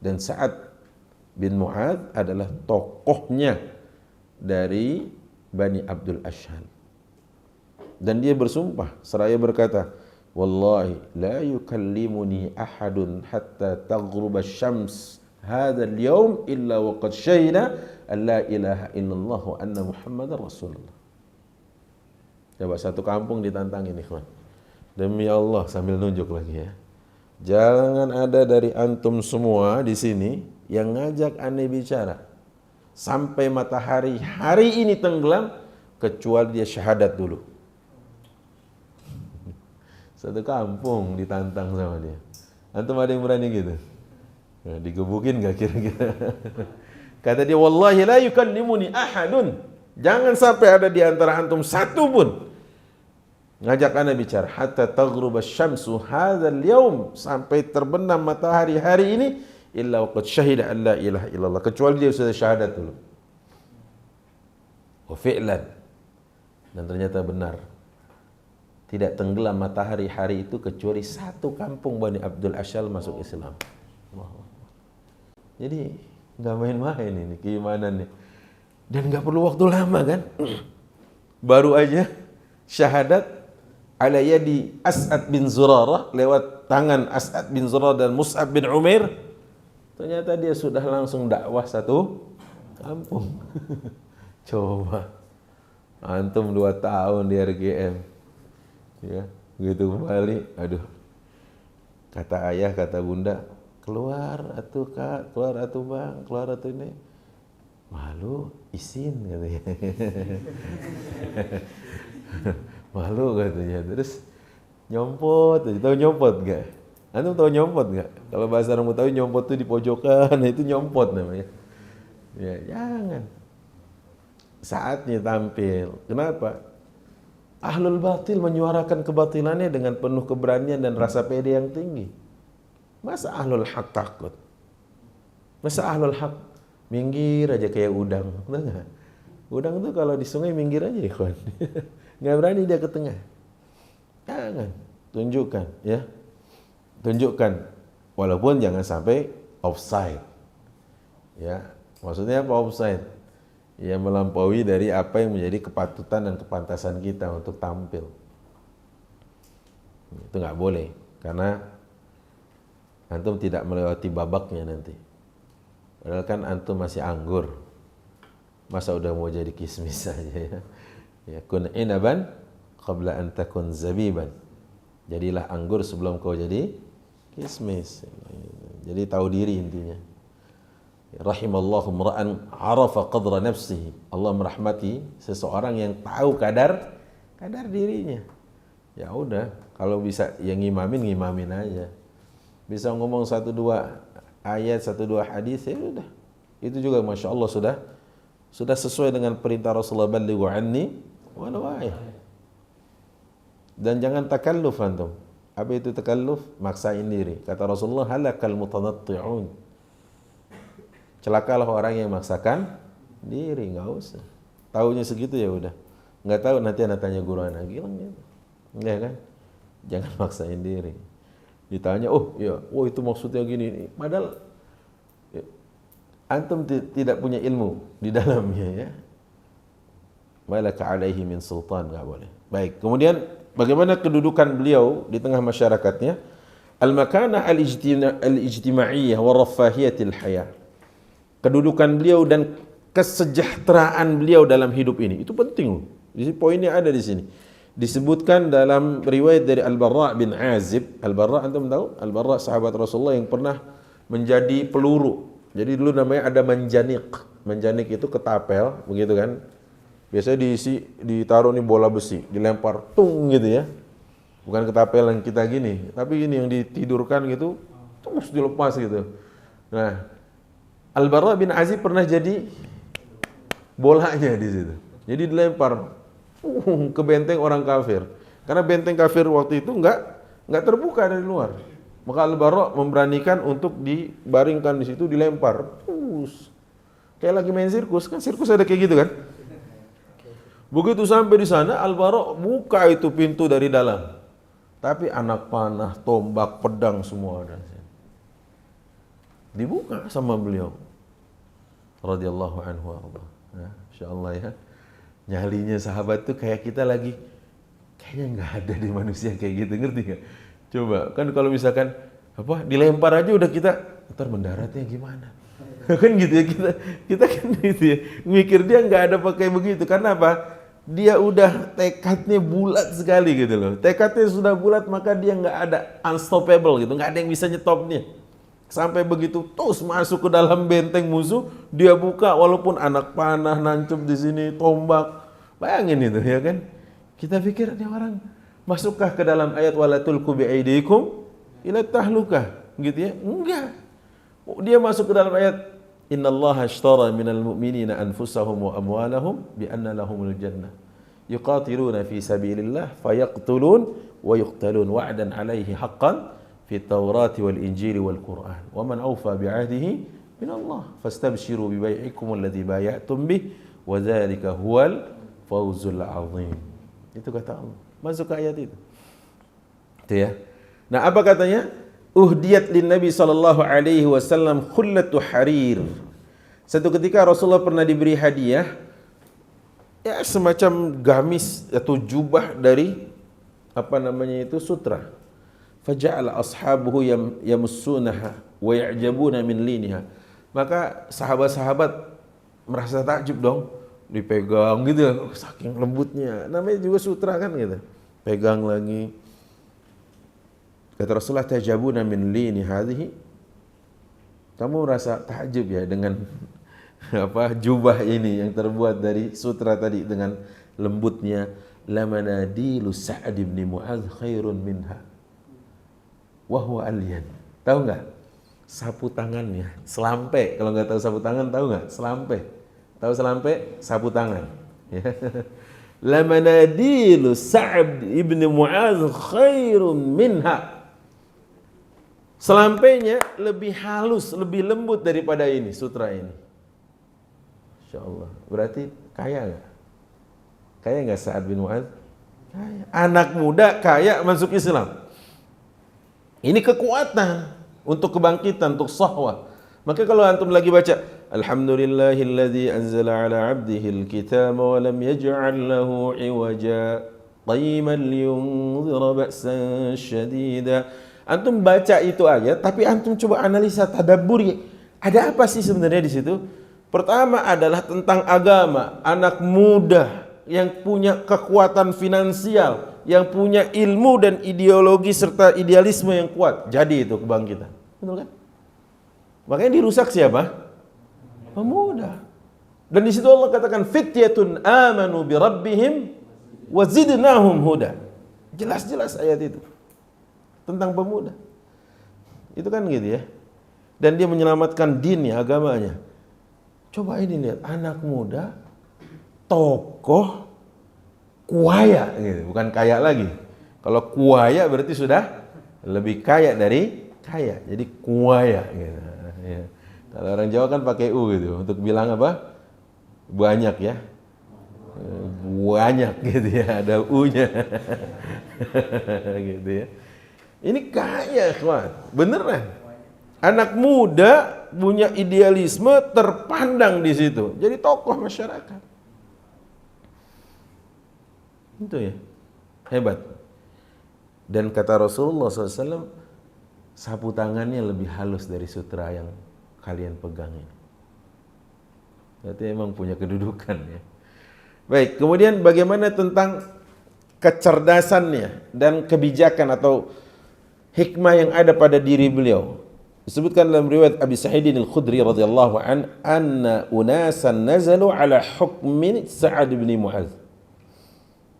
Dan Sa'ad bin Mu'adz adalah tokohnya dari Bani Abdul Ashhal. Dan dia bersumpah seraya berkata, wallahi la yukallimuni ahadun hatta taghruba syams hadha al-yawm illa wa qad syahida an la ilaha illallah wa anna Muhammadar Rasulullah. Coba satu kampung ditantangin ikhwan. Demi Allah, sambil nunjuk lagi ya. Jangan ada dari antum semua di sini yang ngajak aneh bicara sampai matahari hari ini tenggelam kecuali dia syahadat dulu. Satu kampung ditantang sama dia. Antum ada yang berani gitu? Nah, digebukin gak kira-kira? Kata dia, wallahi la yukallimuni ahadun. Jangan sampai ada di antara antum satu pun ngajak ana bicara hatta taghruba syamsu hadzal yaum, sampai terbenam matahari hari ini, illa waqad syahida an la ilaha illallah, kecuali dia sudah syahadat dulu. Wa fi'lan, dan ternyata benar. Tidak tenggelam matahari hari itu kecuali satu kampung Bani Abdul Ashhal masuk Islam. Jadi nggak main-main ini keimanan nih. Dan nggak perlu waktu lama kan? Baru aja syahadat ala yadi As'ad bin Zurarah, lewat tangan As'ad bin Zurarah dan Mus'ab bin Umair. Ternyata dia sudah langsung dakwah satu kampung. Coba antum 2 tahun di RGM. Ya, begitu kembali, aduh, kata ayah, kata bunda, keluar atuh kak, keluar atuh bang, keluar atuh ini, malu, izin katanya, malu katanya, terus nyompot, tahu nyompot gak? Antum tahu nyompot gak? Kalau bahasa orang Betawi nyompot tuh di pojokan, itu nyompot namanya. Ya jangan, saatnya tampil. Kenapa? Ahlul batil menyuarakan kebatilannya dengan penuh keberanian dan rasa pede yang tinggi. Masa ahlul haq takut? Masa ahlul haq minggir aja kayak udang? Enggak. Udang tuh kalau di sungai minggir aja ikhwan. Nggak berani dia ke tengah. Jangan. Tunjukkan ya. Tunjukkan. Walaupun jangan sampai offside. Ya. Maksudnya apa offside? Ya, melampaui dari apa yang menjadi kepatutan dan kepantasan kita untuk tampil. Itu nggak boleh, karena antum tidak melewati babaknya nanti. Padahal kan antum masih anggur, masa udah mau jadi kismis saja ya. Ya, kun inaban qabla an takun zabiban. Jadilah anggur sebelum kau jadi kismis. Jadi tahu diri intinya. Rahimallahu mra'an arafa qadra nafsihi. Allah merahmati seseorang yang tahu kadar dirinya. Ya udah, kalau bisa yang ngimamin aja. Bisa ngomong 1-2 ayat, 1-2 hadis, ya udah. Itu juga Masya Allah sudah sesuai dengan perintah Rasulullah, ballighu anni walau ayah. Dan jangan takalluf antum. Apa itu takalluf? Maksain diri. Kata Rasulullah, halakal mutanatti'un. Celakalah orang yang memaksakan diri, nggak usah. Taunya segitu ya udah. Nggak tahu nanti anak tanya guru anak gilang gitu. Ya kan? Jangan maksain diri. Ditanya, oh ya, oh itu maksudnya gini. Padahal ya, antum tidak punya ilmu di dalamnya ya. Malaka alaihi min sultan, nggak boleh. Baik. Kemudian bagaimana kedudukan beliau di tengah masyarakatnya? Al-makanah al-ijtima'iyyah wa rafahiyatil hayah. Kedudukan beliau dan kesejahteraan beliau dalam hidup ini itu penting. Jadi poinnya ada di sini. Disebutkan dalam riwayat dari Al-Barra bin Azib. Al-Barra antum tahu? Al-Barra sahabat Rasulullah yang pernah menjadi peluru. Jadi dulu namanya ada manjanik. Manjanik itu ketapel, begitu kan? Biasanya ditaruh nih bola besi, dilempar tung gitu ya. Bukan ketapelan kita gini, tapi ini yang ditidurkan gitu, terus dilepas gitu. Nah, Al-Bara bin Azib pernah jadi bolanya di situ. Jadi dilempar ke benteng orang kafir. Karena benteng kafir waktu itu enggak terbuka dari luar. Maka Al-Bara memberanikan untuk dibaringkan di situ, dilempar. Kayak lagi main sirkus, kan sirkus ada kayak gitu kan? Begitu sampai di sana, Al-Bara buka itu pintu dari dalam. Tapi anak panah, tombak, pedang semua ada. Dibuka sama beliau. Radhiyallahu anhu Allah. Ya, insyaallah ya. Nyalinya sahabat tuh kayak kita lagi, kayaknya nggak ada di manusia kayak gitu, ngerti nggak? Coba kan kalau misalkan dilempar aja udah kita, ntar mendaratnya gimana? Kan gitu ya, kita kan gitu ya, mikir dia nggak ada pakai begitu. Karena apa? Dia udah tekadnya bulat sekali gitu loh. Tekadnya sudah bulat, maka dia nggak ada unstoppable gitu, nggak ada yang bisa nyetopnya. Sampai begitu terus masuk ke dalam benteng musuh, dia buka walaupun anak panah nancep di sini, tombak. Bayangin itu ya kan? Kita pikir ini orang masukkah ke dalam ayat wala tulqu biaidikum ila tahlukah gitu ya? Enggak. Dia masuk ke dalam ayat innallaha ashtara minal mu'minina anfusahum wa amwalahum bi anna lahumul jannah yuqatiluna fi sabilillah fayaqtulun wa yuqtalun wa'dan 'alaihi haqqan fi at-taurati wal injili wal qur'an wa man awfa bi 'ahdihi min Allah fastabshiru bi bai'ikum alladhi bay'atum bih wa dzalika huwal fawzul 'azim. Itu kata Allah. Masuk ke ayat itu. Itu ya. Nah, apa katanya? Uhdiyat lin Nabi sallallahu alaihi wasallam khullatu harir. Satu ketika Rasulullah pernah diberi hadiah ya semacam gamis atau jubah dari sutra. Faja'ala ashabuhu yamussunaha wa ya'jabuna min liniha. Maka sahabat-sahabat merasa takjub dong, dipegang gitu saking lembutnya. Namanya juga sutra kan gitu. Pegang lagi. Kata Rasulullah, tajabuna min lini hadhihi. Kamu merasa takjub ya dengan jubah ini yang terbuat dari sutra tadi dengan lembutnya. Lamanadilu Sa'ad bin Mu'adz khairun minha wa huwa alyan. Tahu enggak? Sapu tangannya, selampe. Kalau enggak tahu sapu tangan, tahu enggak? Selampe. Tahu selampe? Sapu tangan. Lamanadilu Sa'ad bin Mu'adz khairun minha. Selampainya lebih halus, lebih lembut daripada ini, sutra ini. Insyaallah. Berarti kaya enggak? Kaya enggak Sa'ad bin Mu'adz? Kaya. Anak muda kaya masuk Islam. Ini kekuatan untuk kebangkitan, untuk sahwah. Maka kalau antum lagi baca alhamdulillahilladzi anzala ala 'abdihi alkitaba wa lam yaj'al lahu 'iwaja qayyiman liyunzira ba'san syadida. Antum baca itu aja, tapi antum coba analisa, tadabburi. Ada apa sih sebenarnya di situ? Pertama adalah tentang agama, anak muda yang punya kekuatan finansial, yang punya ilmu dan ideologi serta idealisme yang kuat. Jadi itu kebangkitan. Betul kan? Makanya dirusak siapa? Pemuda. Dan di situ Allah katakan fityatun amanu bi rabbihim wa zidnahum huda. Jelas-jelas ayat itu. Tentang pemuda. Itu kan gitu ya. Dan dia menyelamatkan dinnya, agamanya. Coba ini lihat, anak muda, tokoh, kuaya gitu. Bukan kaya lagi. Kalau kuaya berarti sudah lebih kaya dari kaya. Jadi kuaya gitu. Ya. Kalau orang Jawa kan pakai U gitu. Untuk bilang apa? Banyak ya. Banyak gitu ya. Ada U-nya. Gitu ya. Ini kaya, kawan. Beneran. Anak muda punya idealisme terpandang di situ. Jadi tokoh masyarakat. Itu ya. Hebat. Dan kata Rasulullah SAW, sapu tangannya lebih halus dari sutra yang kalian pegang ini. Berarti emang punya kedudukan ya. Baik, kemudian bagaimana tentang kecerdasannya dan kebijakan atau hikmah yang ada pada diri beliau. Disebutkan dalam riwayat Abi Sa'id Al-Khudri radhiyallahu an, anna unasan nazalu ala hukmin Sa'ad bin Mu'adz.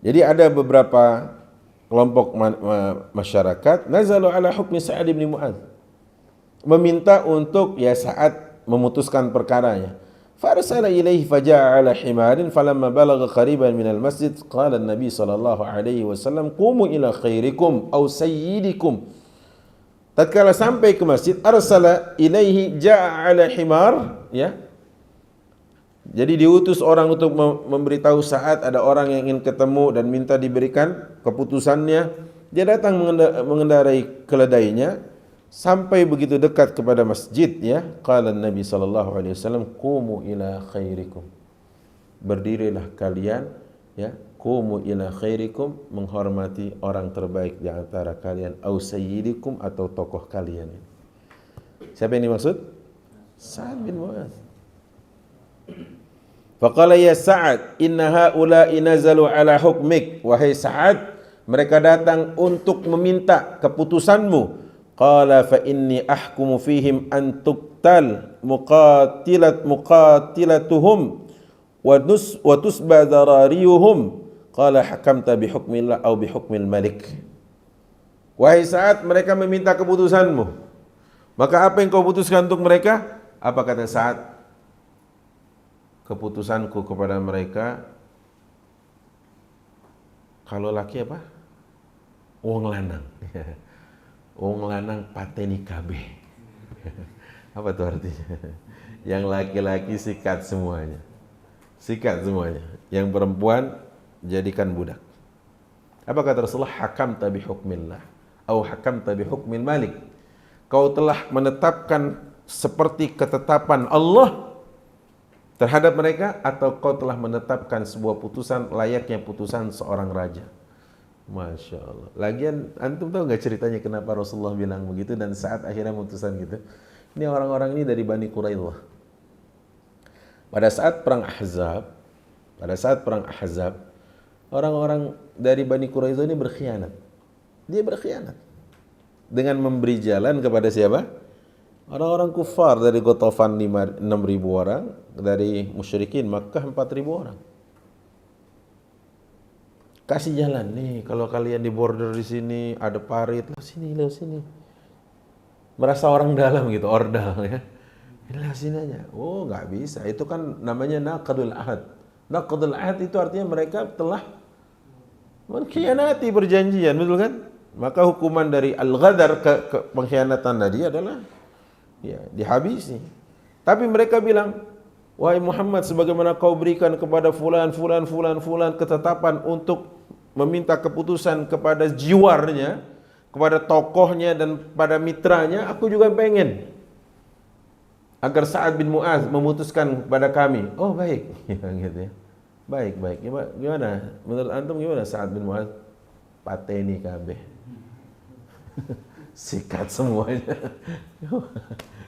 Jadi ada beberapa kelompok masyarakat nazalu ala hukmi Sa'ad bin Mu'adz, meminta untuk ya Sa'ad memutuskan perkaranya. Farsala ilaihi faja'a ala himarin falamma balagha qariban minal masjid qala an-nabi sallallahu alaihi wasallam qumu ila khairikum aw sayyidikum. Tatkala sampai ke masjid, arsala ilaihi ja'a ala himar, ya. Jadi diutus orang untuk memberitahu Sa'ad ada orang yang ingin ketemu dan minta diberikan keputusannya. Dia datang mengendarai keledainya sampai begitu dekat kepada masjid, ya. Qala Nabi sallallahu alaihi wasallam, "Qumu ila khairikum." Berdirilah kalian, ya. Qumu ila khairikum, menghormati orang terbaik di antara kalian, au sayyidikum, atau tokoh kalian. Siapa yang dimaksud? Sa'ad bin Mu'adz. Faqala ya Sa'ad, inna haula'i nazalu ala hukmik. Wahai Sa'ad, mereka datang untuk meminta keputusanmu. Qala fa inni ahkumu fihim an tuqtal muqatilatuhum wa tusba darariyuhum. Qala hakamta bihukmillah au bihukmil malik. Wahai Sa'ad, mereka meminta keputusanmu. Maka apa yang kau putuskan untuk mereka? Apa kata Sa'ad? Keputusanku kepada mereka, kalau laki apa? Wong lanang. Wong lanang pateni kabeh. Apa itu artinya? Yang laki-laki sikat semuanya. Sikat semuanya. Yang perempuan jadikan budak. Apa kata Rasulullah? Hakamta bihukmillah atau hakamta bihukmil malik. Kau telah menetapkan seperti ketetapan Allah terhadap mereka, atau kau telah menetapkan sebuah putusan layaknya putusan seorang raja. Masya Allah. Lagian antum tahu nggak ceritanya kenapa Rasulullah bilang begitu dan saat akhirnya putusan gitu? Ini orang-orang ini dari Bani Quraidah. Pada saat perang Ahzab, orang-orang dari Bani Quraidah ini berkhianat. Dia berkhianat dengan memberi jalan kepada siapa? Orang-orang kufar dari Ghatafan 6.000 orang, dari musyrikin Makkah 4.000 orang. Kasih jalan nih, kalau kalian di border di sini ada parit, lewat sini. Merasa orang dalam gitu, ordal ya. Lewat sini aja. Oh, nggak bisa. Itu kan namanya naqdul ahad. Naqdul ahad itu artinya mereka telah mengkhianati perjanjian, betul kan? Maka hukuman dari al-ghadar ke pengkhianatan tadi adalah ya dihabisi. Tapi mereka bilang, wahai Muhammad, sebagaimana kau berikan kepada fulan ketetapan untuk meminta keputusan kepada jiwarnya, kepada tokohnya dan pada mitranya, aku juga pengen agar Sa'ad bin Mu'adz memutuskan kepada kami. Oh baik, gitu ya. Baik. Gimana? Menurut antum gimana Sa'ad bin Mu'adz? Pateni kabeh. Sikat semuanya.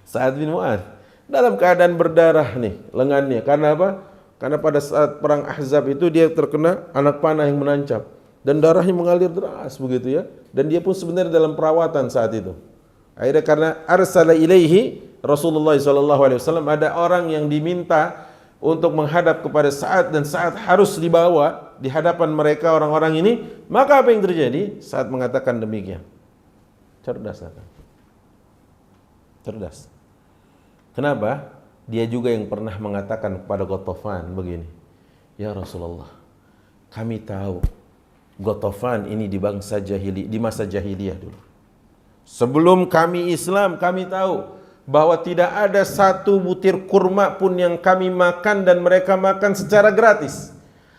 Sa'ad bin Mu'adz dalam keadaan berdarah nih lengannya. Karena apa? Karena pada saat perang Ahzab itu dia terkena anak panah yang menancap dan darahnya mengalir deras begitu ya. Dan dia pun sebenarnya dalam perawatan saat itu. Akhirnya karena arsala ilaihi Rasulullah SAW, ada orang yang diminta untuk menghadap kepada Sa'ad dan Sa'ad harus dibawa di hadapan mereka orang-orang ini. Maka apa yang terjadi? Sa'ad mengatakan demikian. Cerdas. Kenapa? Dia juga yang pernah mengatakan kepada Ghatafan begini, ya Rasulullah, kami tahu Ghatafan ini di masa jahiliyah dulu. Sebelum kami Islam, kami tahu bahwa tidak ada satu butir kurma pun yang kami makan dan mereka makan secara gratis.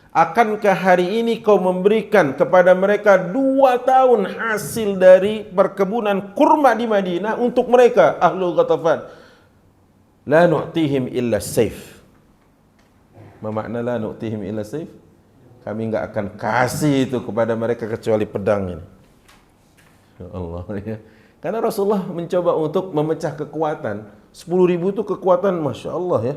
Akankah hari ini kau memberikan kepada mereka 2 tahun hasil dari perkebunan kurma di Madinah untuk mereka, Ahlul Ghatafan? La nu'tihim illa saif. Bermakna la nu'tihim illa saif, kami enggak akan kasih itu kepada mereka kecuali pedang ini. Ya Allah ya. Karena Rasulullah mencoba untuk memecah kekuatan. 10.000 itu kekuatan Masya Allah ya.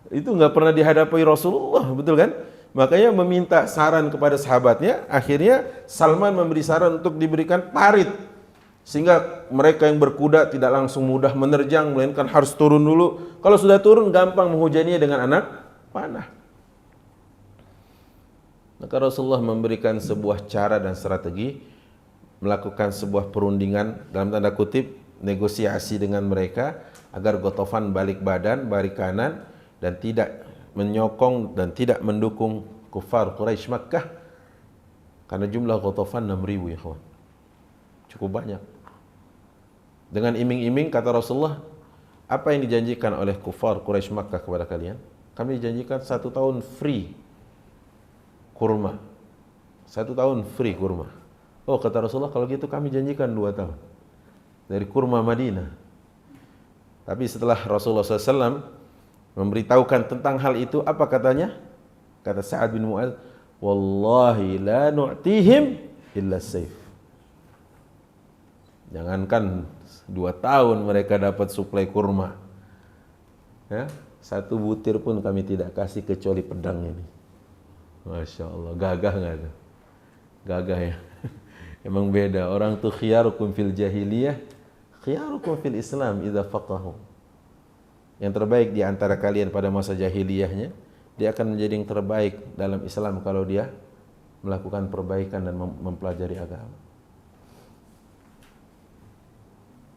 Itu nggak pernah dihadapi Rasulullah, betul kan? Makanya meminta saran kepada sahabatnya. Akhirnya Salman memberi saran untuk diberikan parit Sehingga mereka yang berkuda tidak langsung mudah menerjang, melainkan harus turun dulu. Kalau sudah turun, gampang menghujaninya dengan anak panah. Maka Rasulullah memberikan sebuah cara dan strategi, melakukan sebuah perundingan, dalam tanda kutip, negosiasi dengan mereka, agar Ghatafan balik badan, balik kanan, dan tidak menyokong dan tidak mendukung kufar Quraisy Makkah. Karena jumlah Ghatafan 6.000 ya kawan. Cukup banyak. Dengan iming-iming kata Rasulullah, apa yang dijanjikan oleh kufar Quraisy Makkah kepada kalian? Kami dijanjikan 1 tahun free kurma. 1 tahun free kurma. Oh kata Rasulullah, kalau gitu kami janjikan 2 tahun dari kurma Madinah. Tapi setelah Rasulullah SAW memberitahukan tentang hal itu, apa katanya? Kata Sa'ad bin Mu'adz, wallahi la nu'tihim illa sayf. Jangankan 2 tahun mereka dapat suplai kurma, ya, 1 butir pun kami tidak kasih kecuali pedang ini. Masya Allah, gagah nggak tuh? Gagah ya. Emang beda, orang tuh khiyarukum fil jahiliyah, khiyarukum fil Islam idza faqahu. Yang terbaik di antara kalian pada masa jahiliyahnya, dia akan menjadi yang terbaik dalam Islam kalau dia melakukan perbaikan dan mempelajari agama.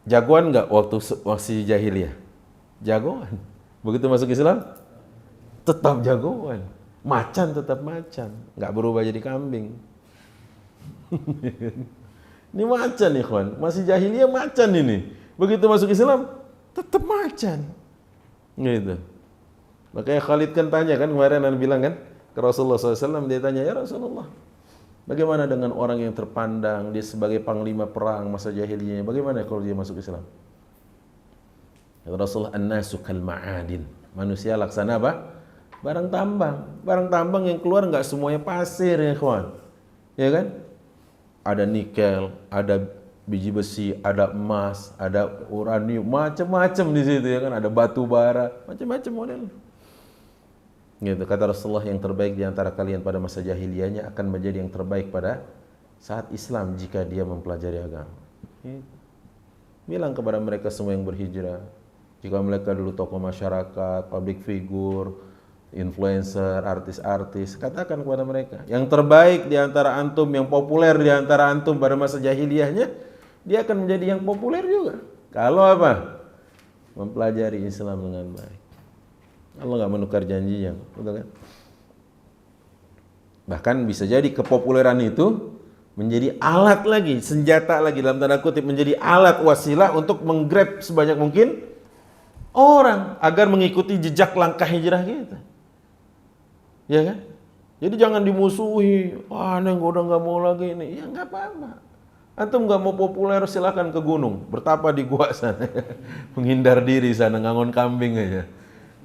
Jagoan nggak waktu masih jahiliyah? Jagoan. Begitu masuk Islam, tetap jagoan. Macan tetap macan, nggak berubah jadi kambing. Ini macan ikhwan, masih jahiliyah macan ini. Begitu masuk Islam, tetap macan. Gitu. Makanya Khalid kan tanya kan kemarin, bilang kan ke Rasulullah SAW, dia tanya, ya Rasulullah, bagaimana dengan orang yang terpandang dia sebagai panglima perang masa jahiliyahnya? Bagaimana kalau dia masuk Islam? Kata Rasulullah, an-nasu kal ma'adin. Manusia laksana apa? Barang tambang. Barang tambang yang keluar enggak semuanya pasir ya kawan. Ya kan? Ada nikel, ada biji besi, ada emas, ada uranium, macam-macam di situ ya kan, ada batu bara, macam-macam model. Gitu. Kata Rasulullah, yang terbaik di antara kalian pada masa jahiliyahnya akan menjadi yang terbaik pada saat Islam jika dia mempelajari agama. Gitu. Bilang kepada mereka semua yang berhijrah, jika mereka dulu tokoh masyarakat, public figure, influencer, artis-artis, katakan kepada mereka, yang terbaik di antara antum, yang populer di antara antum pada masa jahiliyahnya, dia akan menjadi yang populer juga. Kalau apa? Mempelajari Islam dengan baik. Allah nggak menukar janjinya, betul kan? Bahkan bisa jadi kepopuleran itu menjadi alat lagi, senjata lagi dalam tanda kutip, menjadi alat wasilah untuk menggrab sebanyak mungkin orang agar mengikuti jejak langkah hijrah kita. Ya kan? Jadi jangan dimusuhi. Wah, neng udah nggak mau lagi ini. Ya nggak apa-apa. Antum nggak mau populer, silakan ke gunung, bertapa di gua sana, menghindar diri sana, ngangon kambing aja.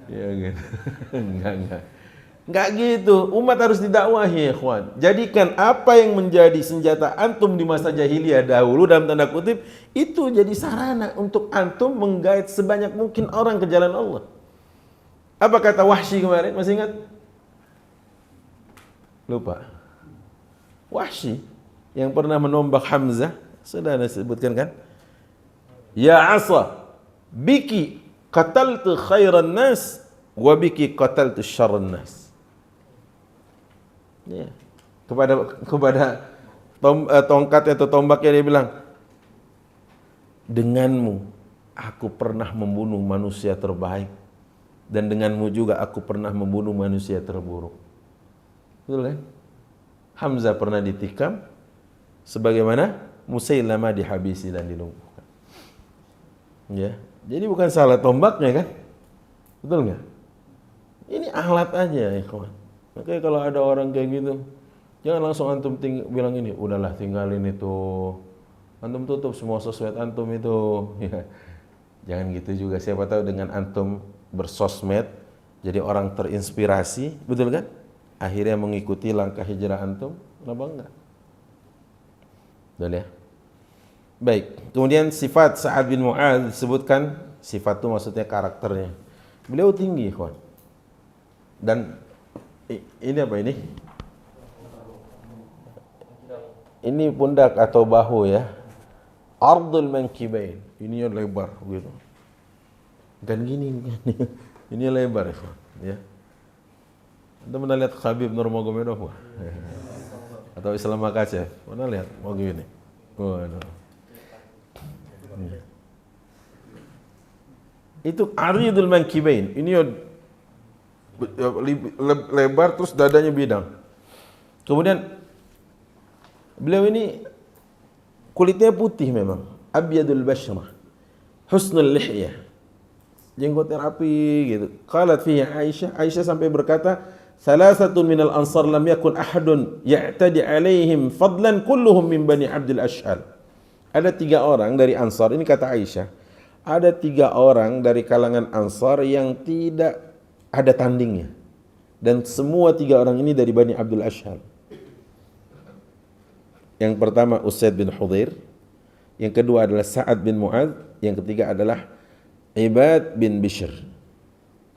Ya gitu. Enggak gitu. Umat harus didakwahi ya ikhwan. Jadikan apa yang menjadi senjata antum di masa jahiliyah dahulu dalam tanda kutip itu jadi sarana untuk antum menggait sebanyak mungkin orang ke jalan Allah. Apa kata Wahsy kemarin? Masih ingat? Lupa. Wahsy yang pernah menombak Hamzah, sudah disebutkan kan? Ya asa biki qataltu khairan nas wa biki qataltu syarran nas. Ya. Kepada tongkat atau tombaknya dia bilang, denganmu aku pernah membunuh manusia terbaik, dan denganmu juga aku pernah membunuh manusia terburuk. Betul kan? Hamzah pernah ditikam, sebagaimana Musailamah dihabisi dan dilumpuhkan. Ya, jadi bukan salah tombaknya kan? Betul nggak? Ini alat aja ya kawan. Makanya kalau ada orang kayak gitu, jangan langsung antum bilang ini, udahlah tinggalin itu, antum tutup semua sosmed antum itu. Ya. Jangan gitu juga. Siapa tahu dengan antum bersosmed, jadi orang terinspirasi, betul kan? Akhirnya mengikuti langkah hijrah antum, kenapa enggak? Betul ya? Baik, kemudian sifat Sa'ad bin Mu'adz disebutkan, sifat itu maksudnya karakternya. Beliau tinggi, kawan. Dan ini apa ini? Ini pundak atau bahu ya. Ardul mankibain. Ini lebar gitu. Dan gini. Ini lebar ya. Anda pernah lihat Khabib Nurmagomedov? Atau Islam Makachev? Pernah lihat? Mau gini. Waduh. Itu aridul mankibain. Ini lebar terus dadanya bidang. Kemudian beliau ini kulitnya putih memang, abyadul basyrah, husnul lihyah, jenggotnya rapi gitu. Qalat fihi Aisyah sampai berkata, salasatun minal ansar lam yakun ahadun ya'tadi alaihim fadlan kulluhum min bani Abdul Ashhal. Ada 3 orang dari Ansar, ini kata Aisyah, ada 3 orang dari kalangan Ansar yang tidak ada tandingnya. Dan semua 3 orang ini dari Bani Abdul Ashhal. Yang pertama Usaid bin Hudhair, yang kedua adalah Sa'ad bin Mu'adz, yang ketiga adalah Ibad bin Bishr.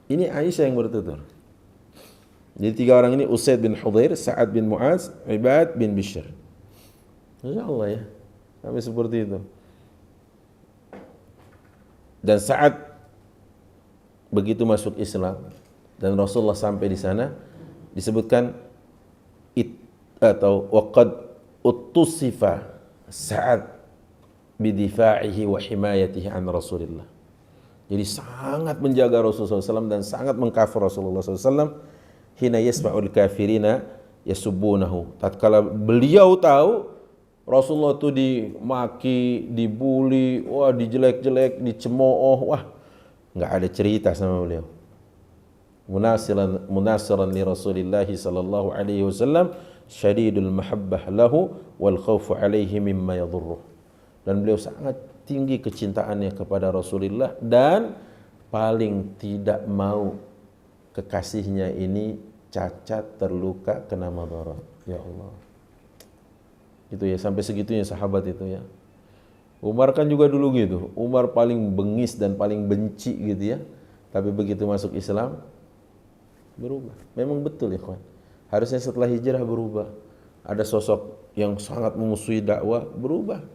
Ini Aisyah yang bertutur. Jadi 3 orang ini Usaid bin Hudhair, Sa'ad bin Mu'adz, Ibad bin Bishr. Masya Allah ya, sampai seperti itu. Dan Sa'ad begitu masuk Islam dan Rasulullah sampai di sana disebutkan atau waqad utusifa Sa'ad bidifa'ihi wa himayatihi an Rasulillah. Jadi sangat menjaga Rasulullah SAW dan sangat mengkafir Rasulullah SAW. Hina yasma'ul kafirina yasubbunahu. Tatkala beliau tahu Rasulullah itu dimaki, dibully, wah dijelek-jelek, dicemooh, wah nggak ada cerita sama beliau. Munasiran li Rasulillah sallallahu alaihi wasallam, syadidul mahabbah lahu wal khawfu alaihi mimma yadhurruh. Dan beliau sangat tinggi kecintaannya kepada Rasulullah dan paling tidak mau kekasihnya ini cacat, terluka, kena madarat. Ya Allah. Itu ya, sampai segitunya sahabat itu ya. Umar kan juga dulu gitu. Umar paling bengis dan paling benci gitu ya. Tapi begitu masuk Islam berubah. Memang betul ya kawan. Harusnya setelah hijrah berubah. Ada sosok yang sangat memusuhi dakwah, berubah.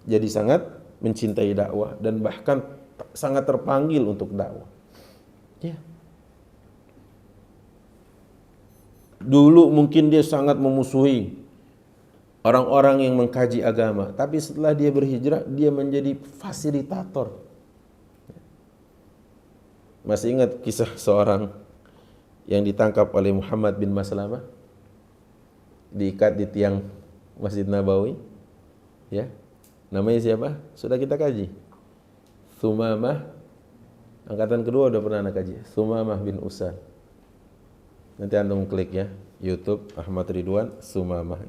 Jadi sangat mencintai dakwah dan bahkan sangat terpanggil untuk dakwah. Ya. Dulu mungkin dia sangat memusuhi orang-orang yang mengkaji agama, tapi setelah dia berhijrah, dia menjadi fasilitator. Masih ingat kisah seorang yang ditangkap oleh Muhammad bin Maslamah, diikat di tiang Masjid Nabawi, ya, namanya siapa? Sudah kita kaji. Thumamah, angkatan kedua udah pernah kaji. Thumamah bin Usal. Nanti antum klik ya, YouTube Ahmad Ridwan Thumamah.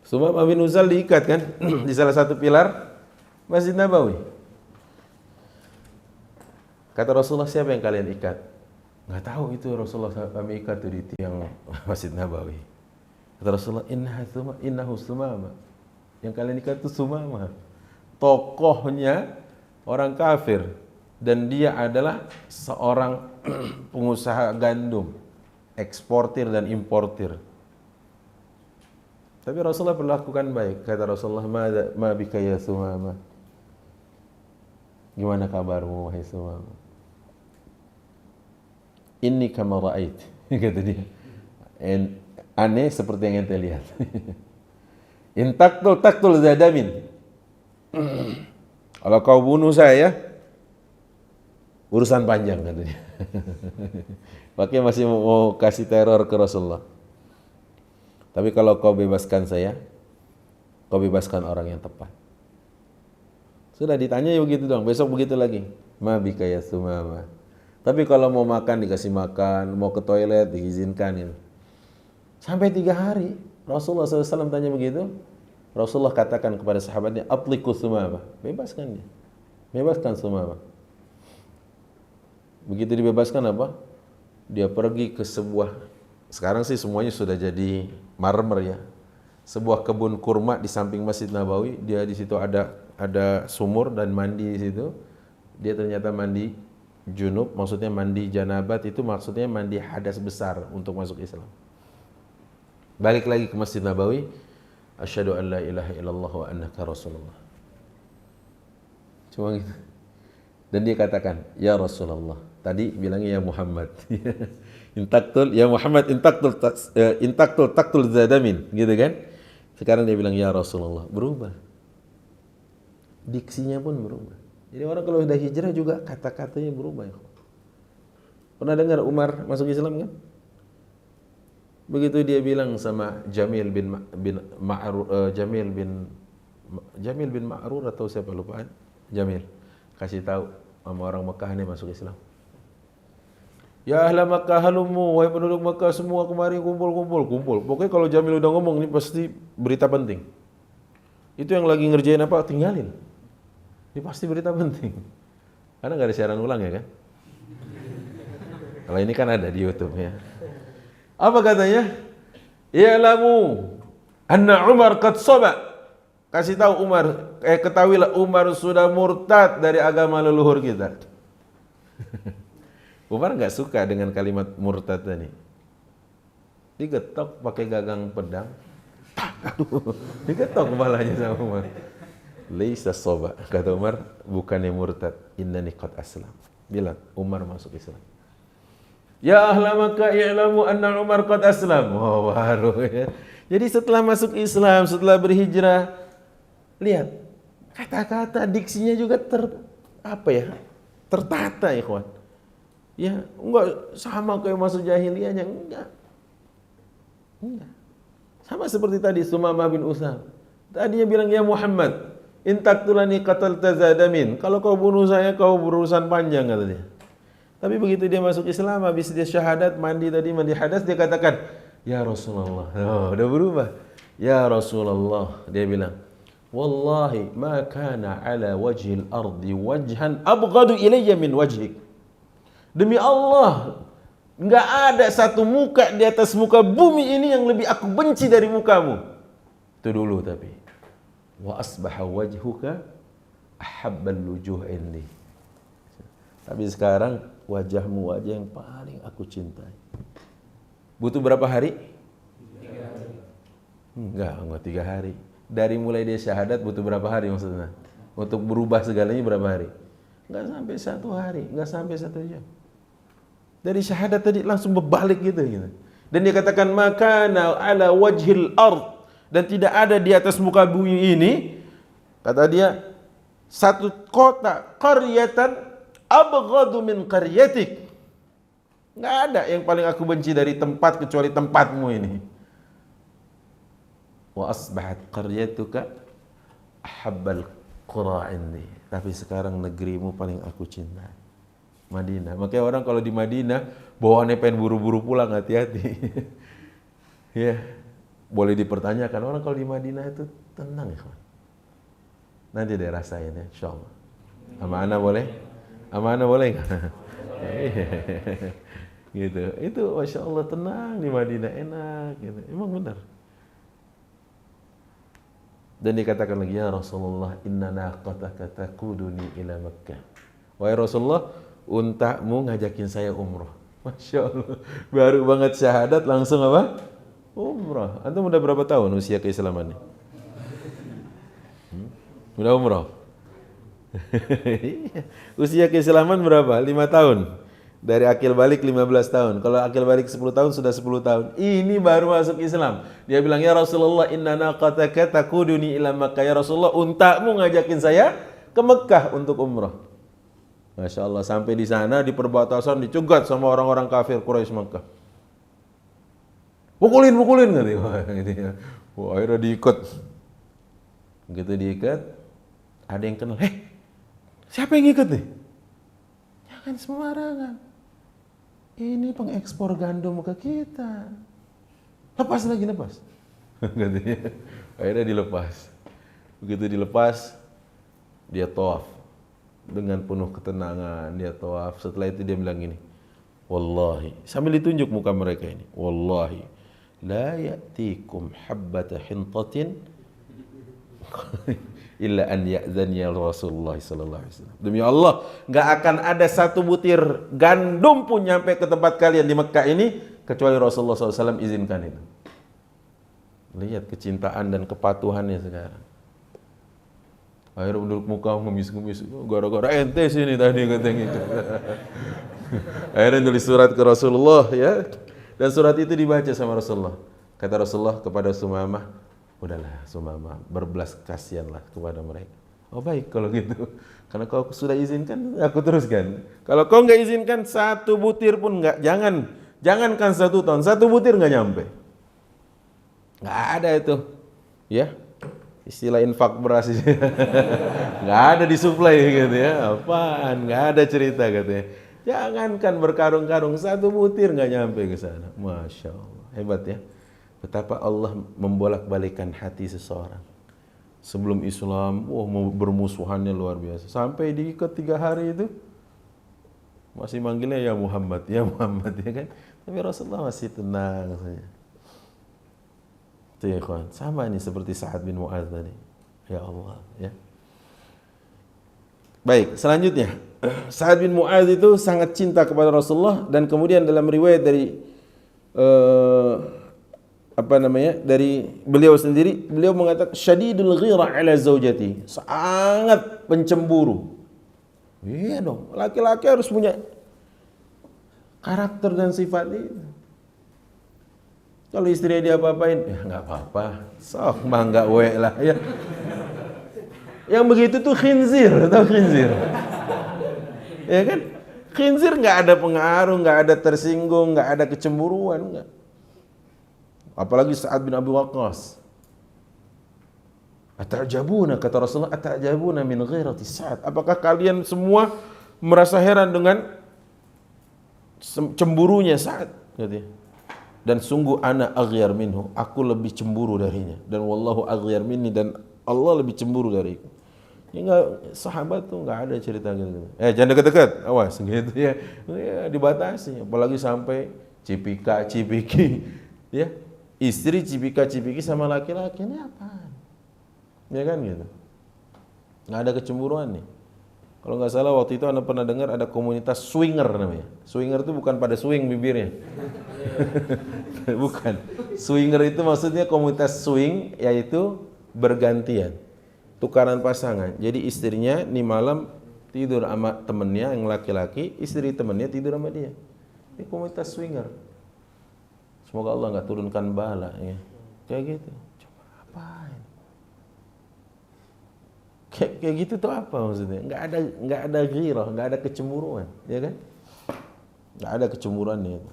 Thumamah bin Usal diikat kan di salah satu pilar Masjid Nabawi. Kata Rasulullah, siapa yang kalian ikat? Nggak tahu itu Rasulullah, kami ikat di tiang Masjid Nabawi. Kata Rasulullah, innahu Thumamah. Yang kalian ikat itu Thumamah. Tokohnya orang kafir dan dia adalah seorang pengusaha gandum, eksportir dan importir. Tapi Rasulullah perlakukan baik. Kata Rasulullah, ma bika ya Thumamah. Gimana kabarmu wahai Thumamah? Inni kama ra'ait, kata dia. Aneh seperti yang ente lihat. In taktul zadamin. Kalau kau bunuh saya, urusan panjang, katanya. Makanya masih mau kasih teror ke Rasulullah. Tapi kalau kau bebaskan saya, kau bebaskan orang yang tepat. Sudah ditanya ya begitu dong, besok begitu lagi. Ma bika ya Thumamah. Tapi kalau mau makan dikasih makan, mau ke toilet diizinkan. Gitu. Sampai 3 hari Rasulullah SAW tanya begitu. Rasulullah katakan kepada sahabatnya, atliqu Thumamah, bebaskan dia, bebaskan Thumamah. Begitu dibebaskan apa? Dia pergi ke sebuah, sekarang sih semuanya sudah jadi marmer ya, sebuah kebun kurma di samping Masjid Nabawi. Dia di situ ada sumur dan mandi di situ. Dia ternyata mandi junub, maksudnya mandi janabat, itu maksudnya mandi hadas besar untuk masuk Islam. Balik lagi ke Masjid Nabawi, asyhadu an la ilaha illallah wa annaka rasulullah. Cuma gitu. Dan dia katakan, ya Rasulullah. Tadi bilangnya ya Muhammad. Intaktul, ya Muhammad intaktul taktul zadamin, gitu kan? Sekarang dia bilang ya Rasulullah, berubah. Diksinya pun berubah. Jadi orang kalau sudah hijrah juga kata-katanya berubah. Pernah dengar Umar masuk Islam kan? Begitu dia bilang sama Jamil bin Ma'rur atau siapa lupa, Jamil kasih tahu sama orang Mekah ini masuk Islam. Ya ahla Makkah halumu, wahai penduduk Makkah semua kemari kumpul. Pokoknya kalau Jamil udah ngomong ini pasti berita penting. Itu yang lagi ngerjain apa tinggalin. Ini pasti berita penting. Karena nggak ada siaran ulang ya kan? Kalau ini kan ada di YouTube ya. Apa katanya? Ya'lamu anna Umar qad saba. Kasih tahu Umar, ketahuilah Umar sudah murtad dari agama leluhur kita. Umar nggak suka dengan kalimat murtad tadi. Digetok pakai gagang pedang. Aduh, digetok kepalanya sama Umar. Laisa soba, kata Umar, bukannya murtad. Innani qad aslam. Bilang Umar masuk Islam. Ya ahla Makkah ya'lamu anna Umar qad aslam. Oh, baru ya. Jadi setelah masuk Islam, setelah berhijrah, lihat kata-kata diksinya juga tertata ikhwan. Ya, enggak sama kayak masuk jahiliyahnya, enggak. Sama seperti tadi Sumamah bin Usal. Tadinya bilang ya Muhammad, in taqtulani qatalta zadamin. Kalau kau bunuh saya kau berurusan panjang kata dia. Tapi begitu dia masuk Islam, habis dia syahadat, mandi hadas, dia katakan, ya Rasulullah. Oh, udah berubah. Ya Rasulullah, dia bilang, wallahi ma kana ala wajhil ardi wajhan abghadu ilayya min wajhik. Demi Allah, enggak ada satu muka di atas muka bumi ini yang lebih aku benci dari mukamu. Itu dulu tapi. Wa asbaha wajhuka ahabbal wujuh indi. Tapi sekarang wajahmu wajah yang paling aku cintai. Butuh berapa hari? 3 hari. Enggak 3 hari. Dari mulai dia syahadat butuh berapa hari maksudnya? Untuk berubah segalanya berapa hari? Enggak sampai 1 hari, enggak sampai 1 jam. Dari syahadat tadi langsung berbalik gitu. Dan dia katakan makana ala wajhil ard, dan tidak ada di atas muka bumi ini, kata dia, satu kota qaryatan abghadu min qaryatik. Enggak ada yang paling aku benci dari tempat kecuali tempatmu ini. Wa asbahat qaryatuka ahabbal qura indi. Tapi sekarang negerimu paling aku cintai. Madinah. Makanya orang kalau di Madinah bawaannya pengen buru-buru pulang, hati-hati. Ya, boleh dipertanyakan orang kalau di Madinah itu tenang ya. Nanti deh rasain ya, insyaallah. Sama ana boleh? Sama ana boleh enggak? Gitu. Itu Masya Allah tenang di Madinah, enak gitu. Emang benar. Dan dikatakan lagi, ya Rasulullah, inna naqataka taquduni ila Makkah. Wahai Rasulullah, untamu ngajakin saya umroh. Masya Allah. Baru banget syahadat langsung apa? Umroh. Antum udah berapa tahun usia keislamannya? Udah umroh? Usia keislaman berapa? 5 tahun. Dari akil balik 15 tahun. Kalau akil balik 10 tahun sudah 10 tahun. Ini baru masuk Islam. Dia bilang, ya Rasulullah, inna naqataka taquduni ila Makkah. Ya Rasulullah, untamu ngajakin saya ke Mekah untuk umroh. Masya Allah, sampai di sana di perbatasan dicegat sama orang-orang kafir Quraisy Makkah. Pukulin katanya. Wah, akhirnya diikat. Begitu diikat, ada yang kenal. Siapa yang ikat nih? Jangan sembarangan. Ini pengekspor gandum ke kita. Lepas. Katanya. Akhirnya dilepas. Begitu dilepas, dia tawaf. Dengan penuh ketenangan dia tawaf. Setelah itu dia bilang gini, wallahi, sambil ditunjuk muka mereka ini, wallahi la ya'tikum habbata hintatin illa an ya'zani Rasulullah sallallahu alaihi wasallam. Demi Allah, enggak akan ada satu butir gandum pun nyampe ke tempat kalian di Mekah ini kecuali Rasulullah SAW izinkan itu. Lihat kecintaan dan kepatuhannya sekarang. Akhirnya penduduk muka ngemis-ngemis, gara-gara ente sini tadi katanya gitu. Akhirnya nulis surat ke Rasulullah ya. Dan surat itu dibaca sama Rasulullah. Kata Rasulullah kepada Sumamah, udahlah Sumamah, berbelas kasihanlah kepada mereka. Oh baik kalau gitu. Karena kau sudah izinkan, aku teruskan. Kalau kau nggak izinkan, satu butir pun nggak, jangankan 1 ton, 1 butir nggak nyampe. Nggak ada itu, ya. Istilah infak beras nggak ada disuplai gitu ya. Apaan? Nggak ada cerita katanya. Jangankan berkarung-karung, 1 butir nggak nyampe ke sana. Masya Allah, hebat ya. Betapa Allah membolak-balikan hati seseorang. Sebelum Islam, bermusuhannya luar biasa. Sampai diikat 3 hari itu masih manggilnya ya Muhammad ya kan. Tapi Rasulullah masih tenang saja. Itu ya kawan, sama ini seperti Sa'ad bin Mu'adz tadi. Ya Allah ya. Baik, selanjutnya Sa'ad bin Mu'adz itu sangat cinta kepada Rasulullah, dan kemudian dalam riwayat dari dari beliau sendiri, beliau mengatakan syadidul ghirah ala zaujati, sangat pencemburu. Iya dong, laki-laki harus punya karakter dan sifat itu. Kalau istri dia apa-apain, ya nggak apa-apa, sok mangga we lah ya. Yang begitu tuh khinzir, atau khinzir, ya kan? Khinzir nggak ada pengaruh, nggak ada tersinggung, nggak ada kecemburuan, nggak. Apalagi Sa'ad bin Abi Waqqas. Ata'jabuna, kata Rasulullah, ata'jabuna min ghairati Sa'ad. Apakah kalian semua merasa heran dengan cemburunya Sa'ad? Dan sungguh ana aghyar minhu, aku lebih cemburu darinya. Dan wallahu aghyar minni, dan Allah lebih cemburu dariku. Ya enggak, sahabat tuh enggak ada cerita gitu. Jangan dekat-dekat, awas gitu ya. Ya dibatasi, apalagi sampai cipika-cipiki. Ya, istri cipika-cipiki sama laki-laki, ini apaan? Ya kan gitu. Enggak ada kecemburuan nih. Kalau nggak salah waktu itu Anda pernah dengar ada komunitas swinger namanya. Swinger itu bukan pada swing bibirnya. Bukan. Swinger itu maksudnya komunitas swing, yaitu bergantian. Tukaran pasangan. Jadi istrinya nih malam tidur sama temennya yang laki-laki, istri temennya tidur sama dia. Ini komunitas swinger. Semoga Allah nggak turunkan bala ya. Kayak gitu. Coba apain? Kayak gitu tuh apa maksudnya? Nggak ada ghirah, nggak ada kecemburuan, ya kan? Nggak ada kecemburuan itu.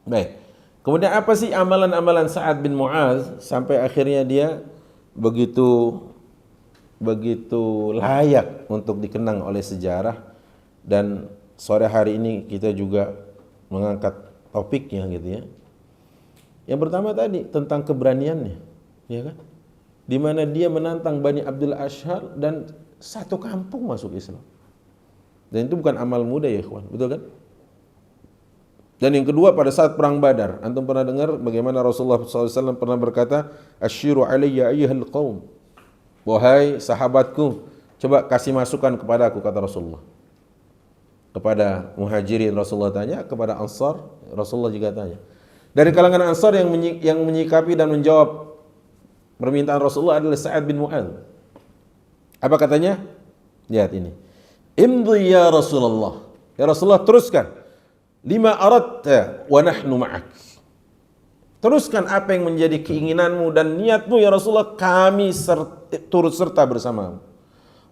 Baik. Kemudian apa sih amalan-amalan Sa'ad bin Mu'adz sampai akhirnya dia begitu layak untuk dikenang oleh sejarah, dan sore hari ini kita juga mengangkat topiknya gitu ya. Yang pertama tadi tentang keberaniannya, ya kan? Di mana dia menantang Bani Abdul Ashhal dan satu kampung masuk Islam. Dan itu bukan amal mudah ya ikhwan, betul kan? Dan yang kedua pada saat perang Badar, antum pernah dengar bagaimana Rasulullah SAW pernah berkata, "Asyiru alayya ayyuhal qaum." Wahai sahabatku, coba kasih masukan kepada aku, kata Rasulullah. Kepada Muhajirin Rasulullah tanya, kepada Ansar Rasulullah juga tanya. Dari kalangan Ansar yang menyikapi dan menjawab permintaan Rasulullah adalah Sa'ad bin Mu'adz. Apa katanya? Lihat ini. Imdi ya Rasulullah. Ya Rasulullah, teruskan. Lima aradta wa nahnu ma'ak. Teruskan apa yang menjadi keinginanmu dan niatmu ya Rasulullah, kami turut serta bersamamu.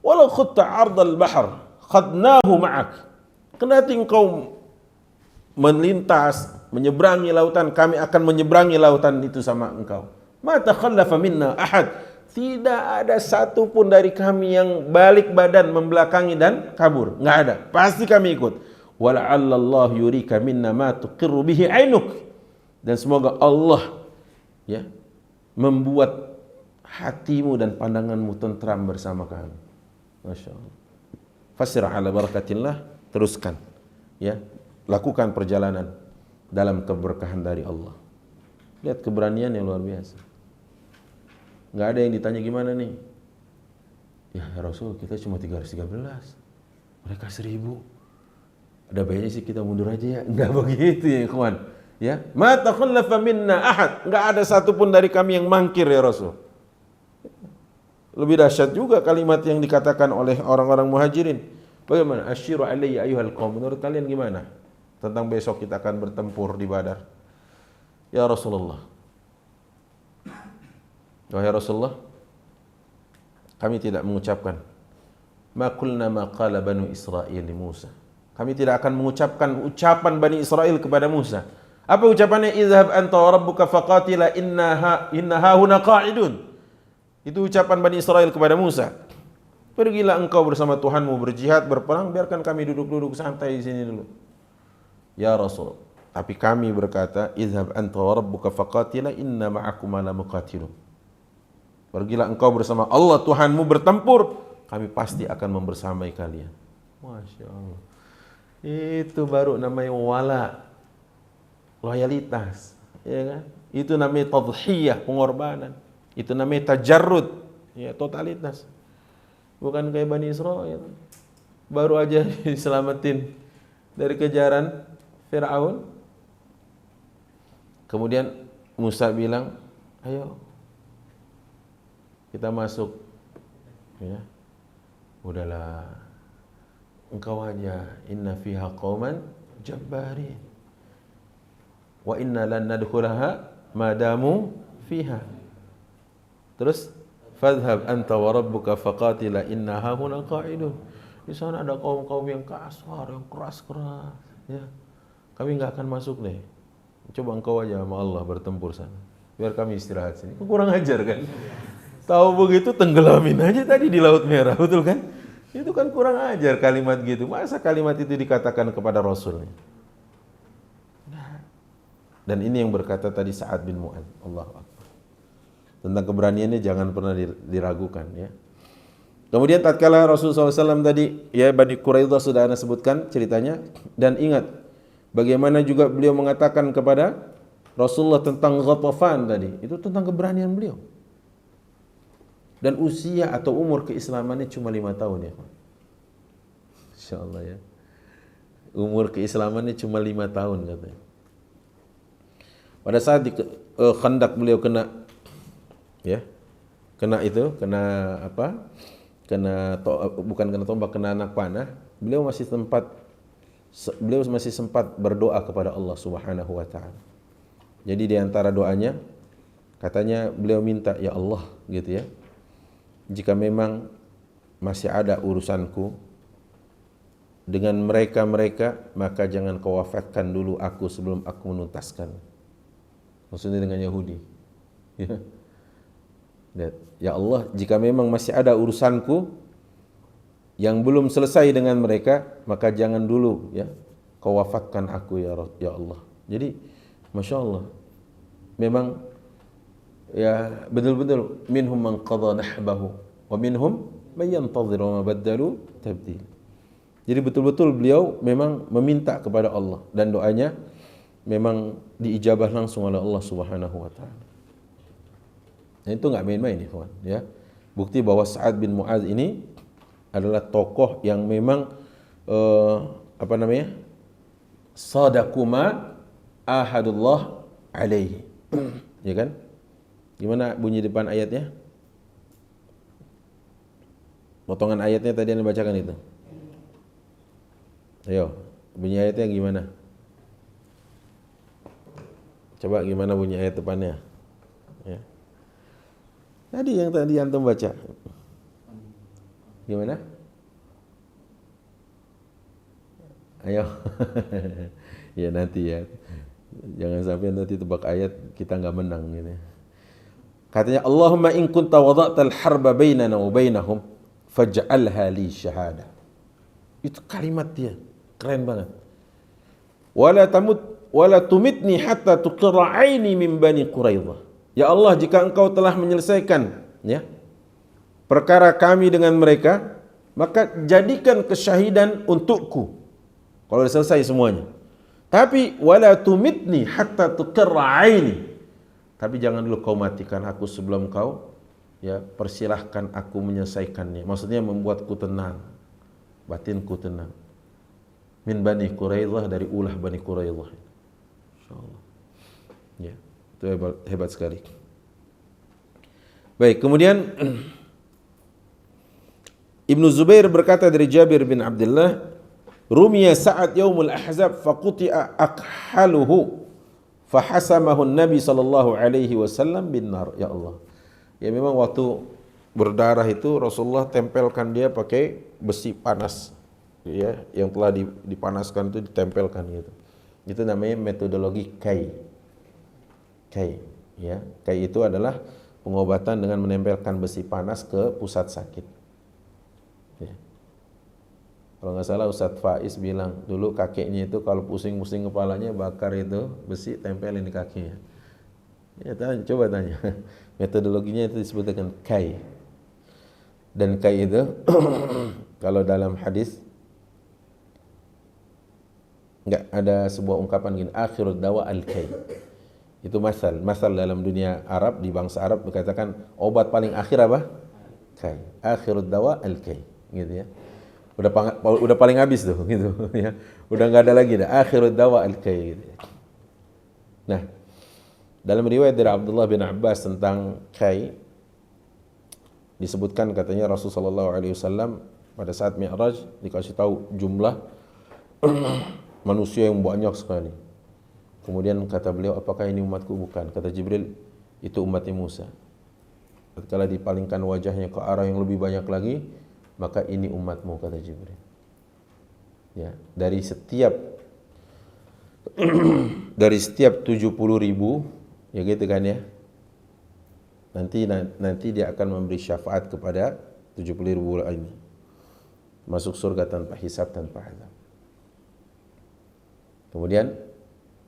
Walau khutta 'ardal bahr khadnahu ma'ak. Kendati engkau melintas, menyeberangi lautan, kami akan menyeberangi lautan itu sama engkau. Ma takhallafa minna ahad. Tidak ada satu pun dari kami yang balik badan, membelakangi dan kabur. Enggak ada. Pasti kami ikut. Wala'allallah yurika minna ma tuqirru bihi 'ainuk. Dan semoga Allah ya membuat hatimu dan pandanganmu tentram bersama kami. Masya Allah. Fasir ala barakatillah, teruskan ya, lakukan perjalanan dalam keberkahan dari Allah. Lihat keberanian yang luar biasa. Nggak ada yang ditanya gimana nih. Ya Rasul, kita cuma 313, mereka 1000. Ada baiknya sih kita mundur aja ya. Nggak begitu ya ikhwan. Ya, ma takhallafa minna ahad. Nggak ada satupun dari kami yang mangkir ya Rasul. Lebih dahsyat juga kalimat yang dikatakan oleh orang-orang muhajirin. Bagaimana? Asyiru alayya ayyuhal qaum. Menurut kalian gimana tentang besok kita akan bertempur di Badar? Ya Rasulullah. Wahai Rasulullah, kami tidak mengucapkan ma qulna ma qala banu Israil li Musa. Kami tidak akan mengucapkan ucapan Bani Israel kepada Musa. Apa ucapannya? Izhab anta wa rabbuka faqatila innaha huna qa'idun. Itu ucapan Bani Israel kepada Musa. Pergilah engkau bersama Tuhanmu berjihad, berperang, biarkan kami duduk-duduk santai di sini dulu. Ya Rasul, tapi kami berkata, izhab anta wa rabbuka faqatila inna ma'akuma la muqatilun. Pergilah engkau bersama Allah Tuhanmu bertempur, kami pasti akan membersamai kalian. Masya Allah. Itu baru namanya wala, loyalitas, ya kan? Itu namanya tadhiyah, pengorbanan. Itu namanya tajarrud, ya, totalitas. Bukan kayak Bani Israel, baru aja diselamatin dari kejaran Fir'aun. Kemudian Musa bilang, ayo kita masuk, ya. Udahlah, engkau aja, inna fiha qauman jabbarin wa inna lan nadkhulaha madamu fiha. Terus fadhhab anta wa rabbuka faqatila innaha huna qa'idun. Di sana ada kaum-kaum yang kasar, yang keras-keras, ya. Kami enggak akan masuk deh. Coba engkau aja sama Allah bertempur sana. Biar kami istirahat sini. Kurang ajar kan? Tahu begitu tenggelamin aja tadi di Laut Merah, betul kan? Itu kan kurang ajar kalimat gitu. Masa kalimat itu dikatakan kepada Rasulnya? Dan ini yang berkata tadi Sa'ad bin Mu'adz. Allahu Akbar. Tentang keberaniannya jangan pernah diragukan, ya. Kemudian tatkala Rasulullah SAW tadi, ya, Bani Quraidah sudah Anda sebutkan ceritanya. Dan ingat, bagaimana juga beliau mengatakan kepada Rasulullah tentang Ghatafan tadi. Itu tentang keberanian beliau. Dan usia atau umur keislamannya cuma 5 tahun, ya. InsyaAllah, ya. Umur keislamannya cuma 5 tahun katanya. Pada saat di Khandak beliau kena, ya, kena apa? Bukan kena tombak, kena anak panah. Beliau masih sempat berdoa kepada Allah Subhanahu wa taala. Jadi di antara doanya katanya beliau minta, ya Allah, gitu, ya. Jika memang masih ada urusanku dengan mereka, maka jangan kau wafatkan dulu aku sebelum aku menuntaskan. Maksudnya dengan Yahudi. Ya. Ya Allah, jika memang masih ada urusanku yang belum selesai dengan mereka, maka jangan dulu, ya, kau wafatkan aku, ya Allah. Jadi, Masya Allah, memang, ya, betul-betul minhum man qadha nahbahu wa minhum man yantazir wa ma baddalu tabdil. Jadi betul-betul beliau memang meminta kepada Allah dan doanya memang diijabah langsung oleh Allah Subhanahu wa taala. Dan itu enggak main-main, ikhwan, ya. Bukti bahwa Sa'ad bin Mu'adz ini adalah tokoh yang memang sadaquma ahadullah alaihi. Ya kan? Gimana bunyi depan ayatnya? Potongan ayatnya tadi yang dibacakan itu. Ayo, bunyi ayatnya gimana? Coba gimana bunyi ayat depannya? Ya. Tadi yang antum baca. Gimana? Ayo. Ya nanti, ya. Jangan sampai nanti tebak ayat kita enggak menang gitu. Katanya Allahumma in kunta wada'tal harba bainana wa bainahum faj'alha li syahada. Itu kalimat dia, keren banget. Wala tumitni hatta tuqirra aini min Bani Quraidah. Ya Allah, jika engkau telah menyelesaikan, ya, perkara kami dengan mereka, maka jadikan kesyahidan untukku kalau sudah selesai semuanya. Tapi wala tumitni hatta tuqirra aini. Tapi jangan dulu kau matikan aku sebelum kau, ya, persilahkan aku menyelesaikannya. Maksudnya membuatku tenang, batinku tenang. Min Bani Quraidah, dari ulah Bani Quraidah. Insyaallah. Ya, itu hebat sekali. Baik, kemudian Ibnu Zubair berkata dari Jabir bin Abdullah, rumiya Sa'ad yaumul ahzab faquti'a aqhaluhu fahasamahu Nabi sallallahu alaihi wasallam bin nar. Ya Allah. Ya memang waktu berdarah itu Rasulullah tempelkan dia pakai besi panas, ya, yang telah dipanaskan itu ditempelkan gitu. Itu namanya metodologi kai. Kai, ya. Kai itu adalah pengobatan dengan menempelkan besi panas ke pusat sakit. Ya. Kalau nggak salah Ustadz Faiz bilang dulu kakeknya itu kalau pusing-pusing kepalanya bakar itu besi tempelin di kakinya. Ya, coba tanya. Metodologinya itu disebut dengan kai. Dan kai itu kalau dalam hadis enggak ada sebuah ungkapan gini, akhirud dawa al-kai. Itu masal dalam dunia Arab, di bangsa Arab dikatakan obat paling akhir apa? Kai. Akhirud dawa al-kai, gitu ya. Udah paling habis tuh gitu ya. Udah enggak ada lagi dah akhirud dawa al-kai gitu. Nah, dalam riwayat dari Abdullah bin Abbas tentang kai disebutkan katanya Rasulullah SAW pada saat Mi'raj dikasih tahu jumlah manusia yang banyak sekali. Kemudian kata beliau, apakah ini umatku? Bukan. Kata Jibril, itu umatnya Musa. Tatkala dipalingkan wajahnya ke arah yang lebih banyak lagi, maka ini umatmu, kata Jibril. Ya, dari setiap 70.000, ya gitu kan ya. Nanti dia akan memberi syafaat kepada 70.000 ini. Masuk surga tanpa hisab, tanpa azab. Kemudian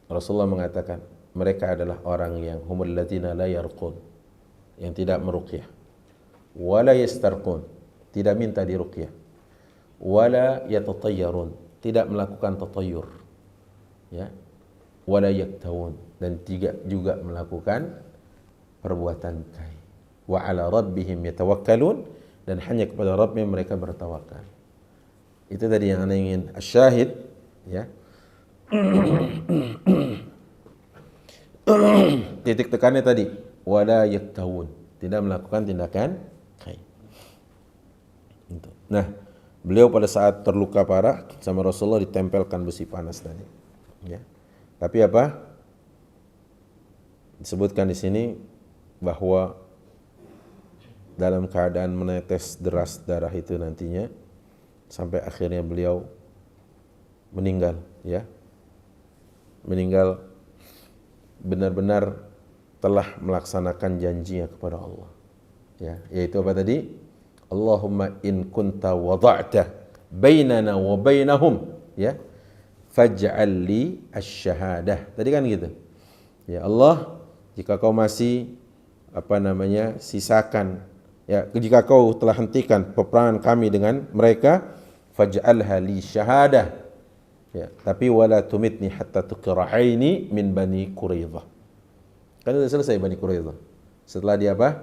Rasulullah mengatakan, mereka adalah orang yang humul ladzina la yarqun, yang tidak meruqyah, wala yastarqun, tidak minta diruqyah, wala yatatayyarun, tidak melakukan tatayyur, ya, wala yaktawun, dan tidak juga melakukan perbuatan kai. Wa ala rabbihim yatawakkalun, dan hanya kepada Rabbnya mereka bertawakal. Itu tadi yang anda ingin asyahid, ya. Titik tekannya tadi wala yaktawun, tidak melakukan tindakan kai. Nah, beliau pada saat terluka parah sama Rasulullah ditempelkan besi panas tadi, ya. Tapi apa? Disebutkan di sini bahwa dalam keadaan menetes deras darah itu nantinya sampai akhirnya beliau meninggal, ya. Meninggal benar-benar telah melaksanakan janjinya kepada Allah, ya, yaitu apa tadi? Allahumma in kunta wada'ta bainana wa bainahum, ya, faj'al li asy-syahadah. Tadi kan gitu. Ya Allah, jika kau masih sisakan, ya, jika kau telah hentikan peperangan kami dengan mereka, faj'alha li syahadah, ya, tapi wala tumitni hatta tuqra'aini min Bani Quraidah. Kan sudah selesai Bani Quraidah. Setelah dia apa?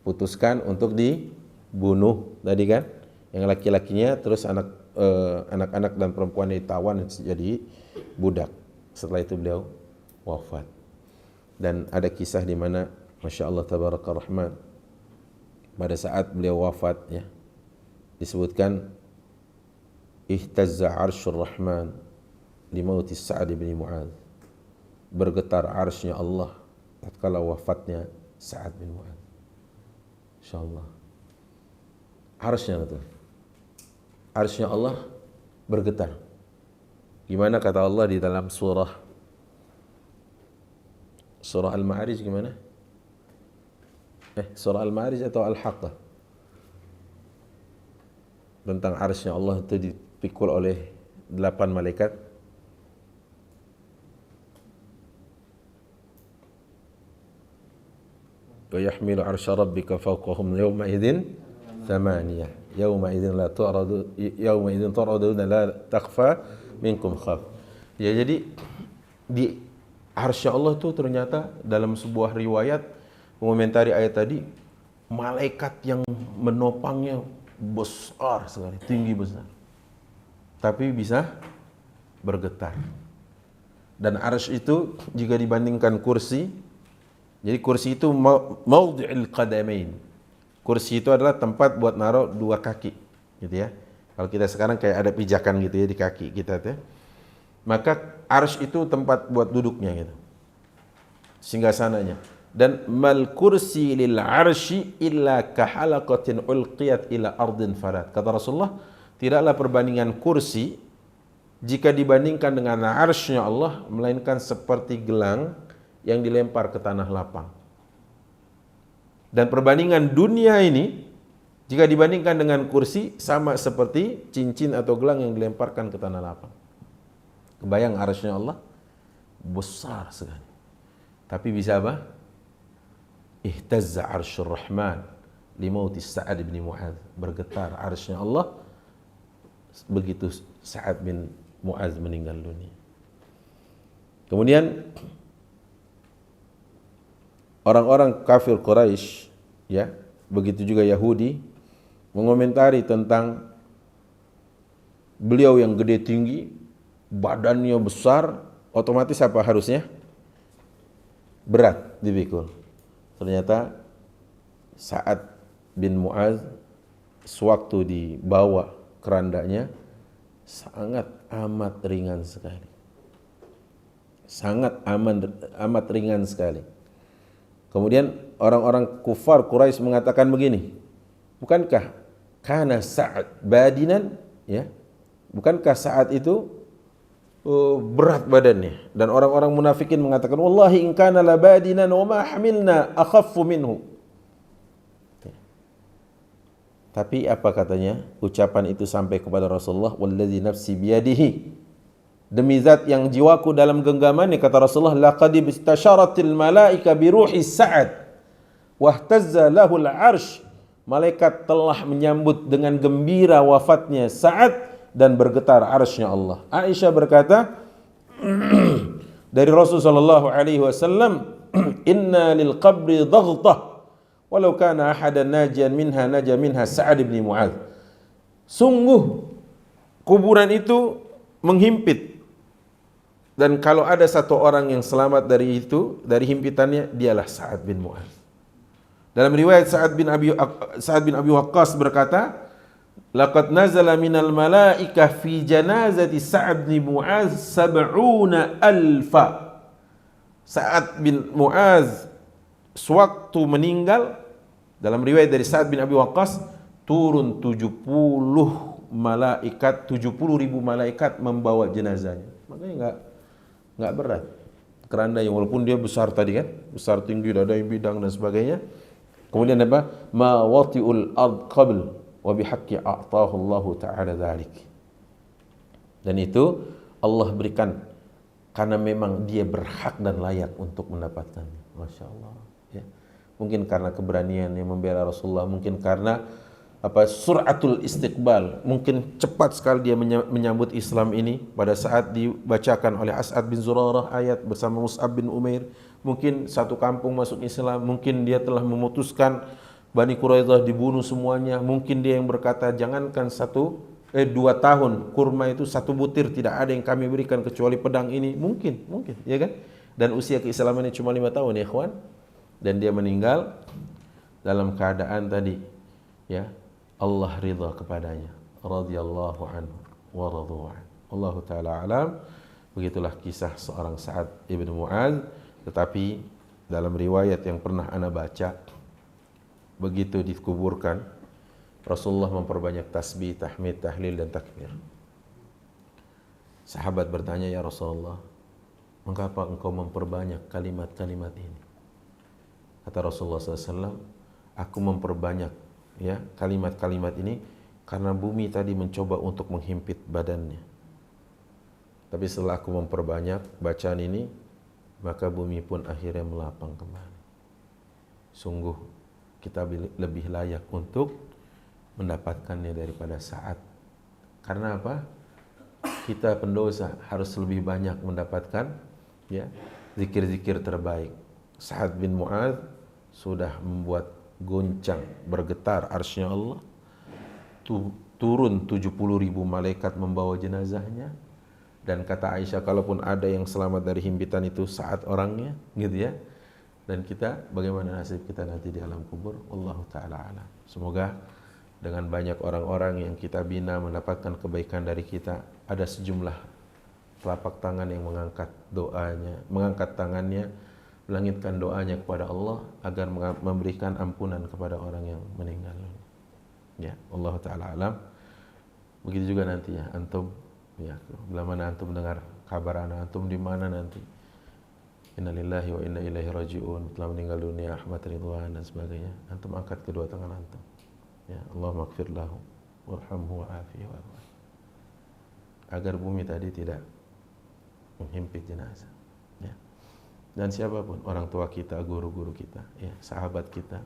Putuskan untuk dibunuh tadi kan, yang laki-lakinya, terus anak-anak dan perempuan ditawan jadi budak. Setelah itu beliau wafat. Dan ada kisah di mana Masya Allah tabaraka rahman, pada saat beliau wafat, ya, disebutkan ihtazza arsyur rahman limauti Sa'ad bin Mu'adz, bergetar arsy-Nya Allah tatkala wafatnya Sa'ad bin Mu'adz. Insyaallah arsy-Nya itu, arsy-Nya Allah bergetar. Gimana kata Allah di dalam surah Al-Ma'arij, gimana? Surah Al-Ma'arij atau Al-Haqqah, tentang arsy-Nya Allah itu dipikul oleh 8 malaikat. Wa yahmilu arsya rabbika fawqahum yawma idzin thamaniyah yawma idzin la tu'radu yawma idzin tu'raduna la takhfa minkum khaf. Ya, jadi di arsy Allah itu ternyata dalam sebuah riwayat mengomentari ayat tadi, malaikat yang menopangnya besar sekali, tinggi besar, tapi bisa bergetar. Dan arsy itu jika dibandingkan kursi, jadi kursi itu maudhi'il qadamain. Kursi itu adalah tempat buat naruh dua kaki, gitu ya. Kalau kita sekarang kayak ada pijakan gitu ya di kaki kita tuh. Maka arsy itu tempat buat duduknya gitu. Singgasananya. Dan mal kursi lil arsy illa kahalaqatin ulqiyat ila ardin farat. Kata Rasulullah, tidaklah perbandingan kursi jika dibandingkan dengan arsy-Nya Allah melainkan seperti gelang yang dilempar ke tanah lapang. Dan perbandingan dunia ini jika dibandingkan dengan kursi sama seperti cincin atau gelang yang dilemparkan ke tanah lapang. Kebayang arsy-Nya Allah besar sekali. Tapi bisa apa? Ihtazza arsyur rahman limauti Sa'ad bin Mu'adz. Bergetar arsy-Nya Allah begitu Sa'ad bin Mu'adz meninggal dunia. Kemudian orang-orang kafir Quraisy, ya, begitu juga Yahudi mengomentari tentang beliau yang gede tinggi, badannya besar, otomatis apa harusnya? Berat dipikul. Ternyata Sa'ad bin Mu'adz sewaktu dibawa kerandanya sangat amat ringan sekali. Sangat amat ringan sekali. Kemudian orang-orang kufar Quraisy mengatakan begini, bukankah kana Sa'ad badinan, ya? Bukankah Sa'ad itu berat badannya? Dan orang-orang munafikin mengatakan, wallahi in kana labadinan wa ma hamilna akhaffu minhu. Tapi apa katanya? Ucapan itu sampai kepada Rasulullah, wallazi nafsi biyadihi. Demi zat yang jiwaku dalam genggamannya, kata Rasulullah, laqad istasyaratil malaika bi ruhi Sa'ad wahtazza lahul arsh. Malaikat telah menyambut dengan gembira wafatnya Sa'ad dan bergetar arsy-Nya Allah. Aisyah berkata dari Rasulullah sallallahu alaihi wasallam, inna lil qabri dhaghtah walau kana ahadan najian minha naja minha Sa'ad bin Mu'adz. Sungguh kuburan itu menghimpit, dan kalau ada satu orang yang selamat dari itu, dari himpitannya, dialah Sa'ad bin Mu'adz. Dalam riwayat Sa'ad bin Abi Waqqas berkata, laqad nazala minal malaikah fi janazati Sa'ad bin Mu'adz 70,000. Sa'ad bin Mu'adz sewaktu meninggal, dalam riwayat dari Sa'ad bin Abi Waqqas, turun 70 malaikat, 70.000 malaikat membawa jenazahnya. Makanya enggak berat kerandanya, walaupun dia besar tadi kan, besar tinggi, dada yang bidang dan sebagainya. Kemudian apa? Ma wati'ul ard qabl wa bihaqqi a'tahu Allah taala dzalik. Dan itu Allah berikan karena memang dia berhak dan layak untuk mendapatkannya. Masya Allah, ya. Mungkin karena keberaniannya membela Rasulullah, mungkin karena suratul istiqbal, mungkin cepat sekali dia menyambut Islam ini pada saat dibacakan oleh As'ad bin Zurarah ayat bersama Mus'ab bin Umair. Mungkin satu kampung masuk Islam, mungkin dia telah memutuskan Bani Quraidah dibunuh semuanya, mungkin dia yang berkata, jangankan 2 tahun, kurma itu 1 butir tidak ada yang kami berikan kecuali pedang ini. Mungkin, ya kan? Dan usia keislamannya cuma 5 tahun, ya ikhwan. Dan dia meninggal dalam keadaan tadi, ya, Allah ridha kepadanya, radhiyallahu anhu wa radhu'an. Allahu taala alam. Begitulah kisah seorang Sa'ad ibn Mu'adz. Tetapi dalam riwayat yang pernah ana baca, begitu dikuburkan, Rasulullah memperbanyak tasbih, tahmid, tahlil dan takbir. Sahabat bertanya, ya Rasulullah, mengapa engkau memperbanyak kalimat-kalimat ini? Kata Rasulullah SAW, aku memperbanyak, ya, kalimat-kalimat ini karena bumi tadi mencoba untuk menghimpit badannya. Tapi setelah aku memperbanyak bacaan ini, maka bumi pun akhirnya melapang kembali. Sungguh kita lebih layak untuk mendapatkannya daripada Sa'ad. Karena apa? Kita pendosa harus lebih banyak mendapatkan, ya, zikir-zikir terbaik. Sa'ad bin Mu'adz sudah membuat goncang, bergetar arsy-Nya Allah, turun 70.000 malaikat membawa jenazahnya. Dan kata Aisyah, kalaupun ada yang selamat dari himpitan itu Sa'ad orangnya, gitu ya. Dan kita, bagaimana nasib kita nanti di alam kubur? Wallahu ta'ala alam. Semoga dengan banyak orang-orang yang kita bina mendapatkan kebaikan dari kita, ada sejumlah telapak tangan yang mengangkat doanya, mengangkat tangannya, melangitkan doanya kepada Allah agar memberikan ampunan kepada orang yang meninggal. Ya, Allah Ta'ala alam. Begitu juga nanti ya, antum, ya, bila mana antum dengar kabar anak antum di mana nanti, innalillahi wa inna ilaihi raji'un, telah meninggal dunia Ahmad Ridwan dan sebagainya, antum angkat kedua tangan antum. Ya, Allahumma ighfir lahu warhamhu wa'afihi wa'afih, agar bumi tadi tidak menghimpit jenazah. Ya. Dan siapapun, orang tua kita, guru-guru kita, ya, sahabat kita,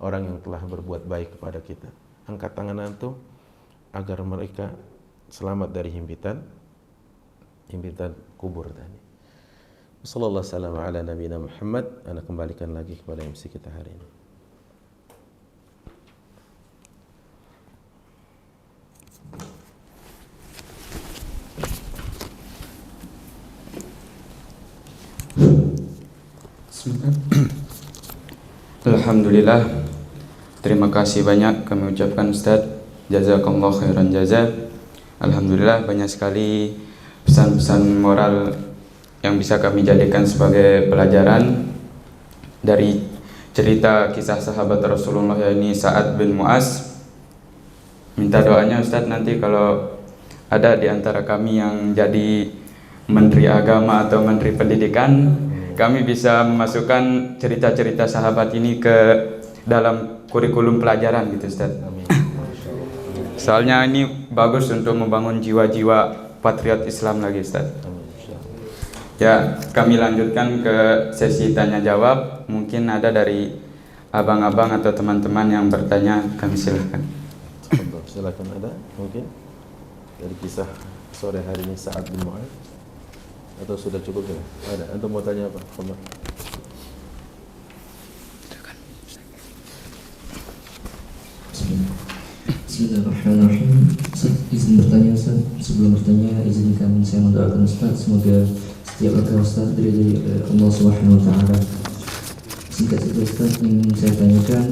orang yang telah berbuat baik kepada kita, angkat tangan antum agar mereka selamat dari himpitan kubur tadi. Sallallahu alaihi wasallam ala nabiyina Muhammad. Ana kembalikan lagi kepada MC kita hari ini. Alhamdulillah, terima kasih banyak kami ucapkan Ustaz, jazakallah khairan jaza. Alhamdulillah, banyak sekali pesan-pesan moral yang bisa kami jadikan sebagai pelajaran dari cerita kisah sahabat Rasulullah, yakni Sa'ad bin Mu'az. Minta doanya Ustaz, nanti kalau ada di antara kami yang jadi Menteri Agama atau Menteri Pendidikan, kami bisa memasukkan cerita-cerita sahabat ini ke dalam kurikulum pelajaran gitu Ustaz. Soalnya ini bagus untuk membangun jiwa-jiwa patriot Islam lagi Ustaz. Ya, kami lanjutkan ke sesi tanya jawab. Mungkin ada dari abang-abang atau teman-teman yang bertanya, kami silakan. Silakan, ada mungkin dari kisah sore hari ini Sa'ad bin Mu'az, atau sudah cukup ya? Ada, antum mau tanya apa? Bismillahirrahmanirrahim. Ustaz, izin bertanya Ustaz. Sebelum bertanya, izinkan saya mendoakan Ustaz semoga setiap langkah Ustaz dari Allah Subhanahu wa taala. Singkat saja Ustaz, ingin saya tanyakan,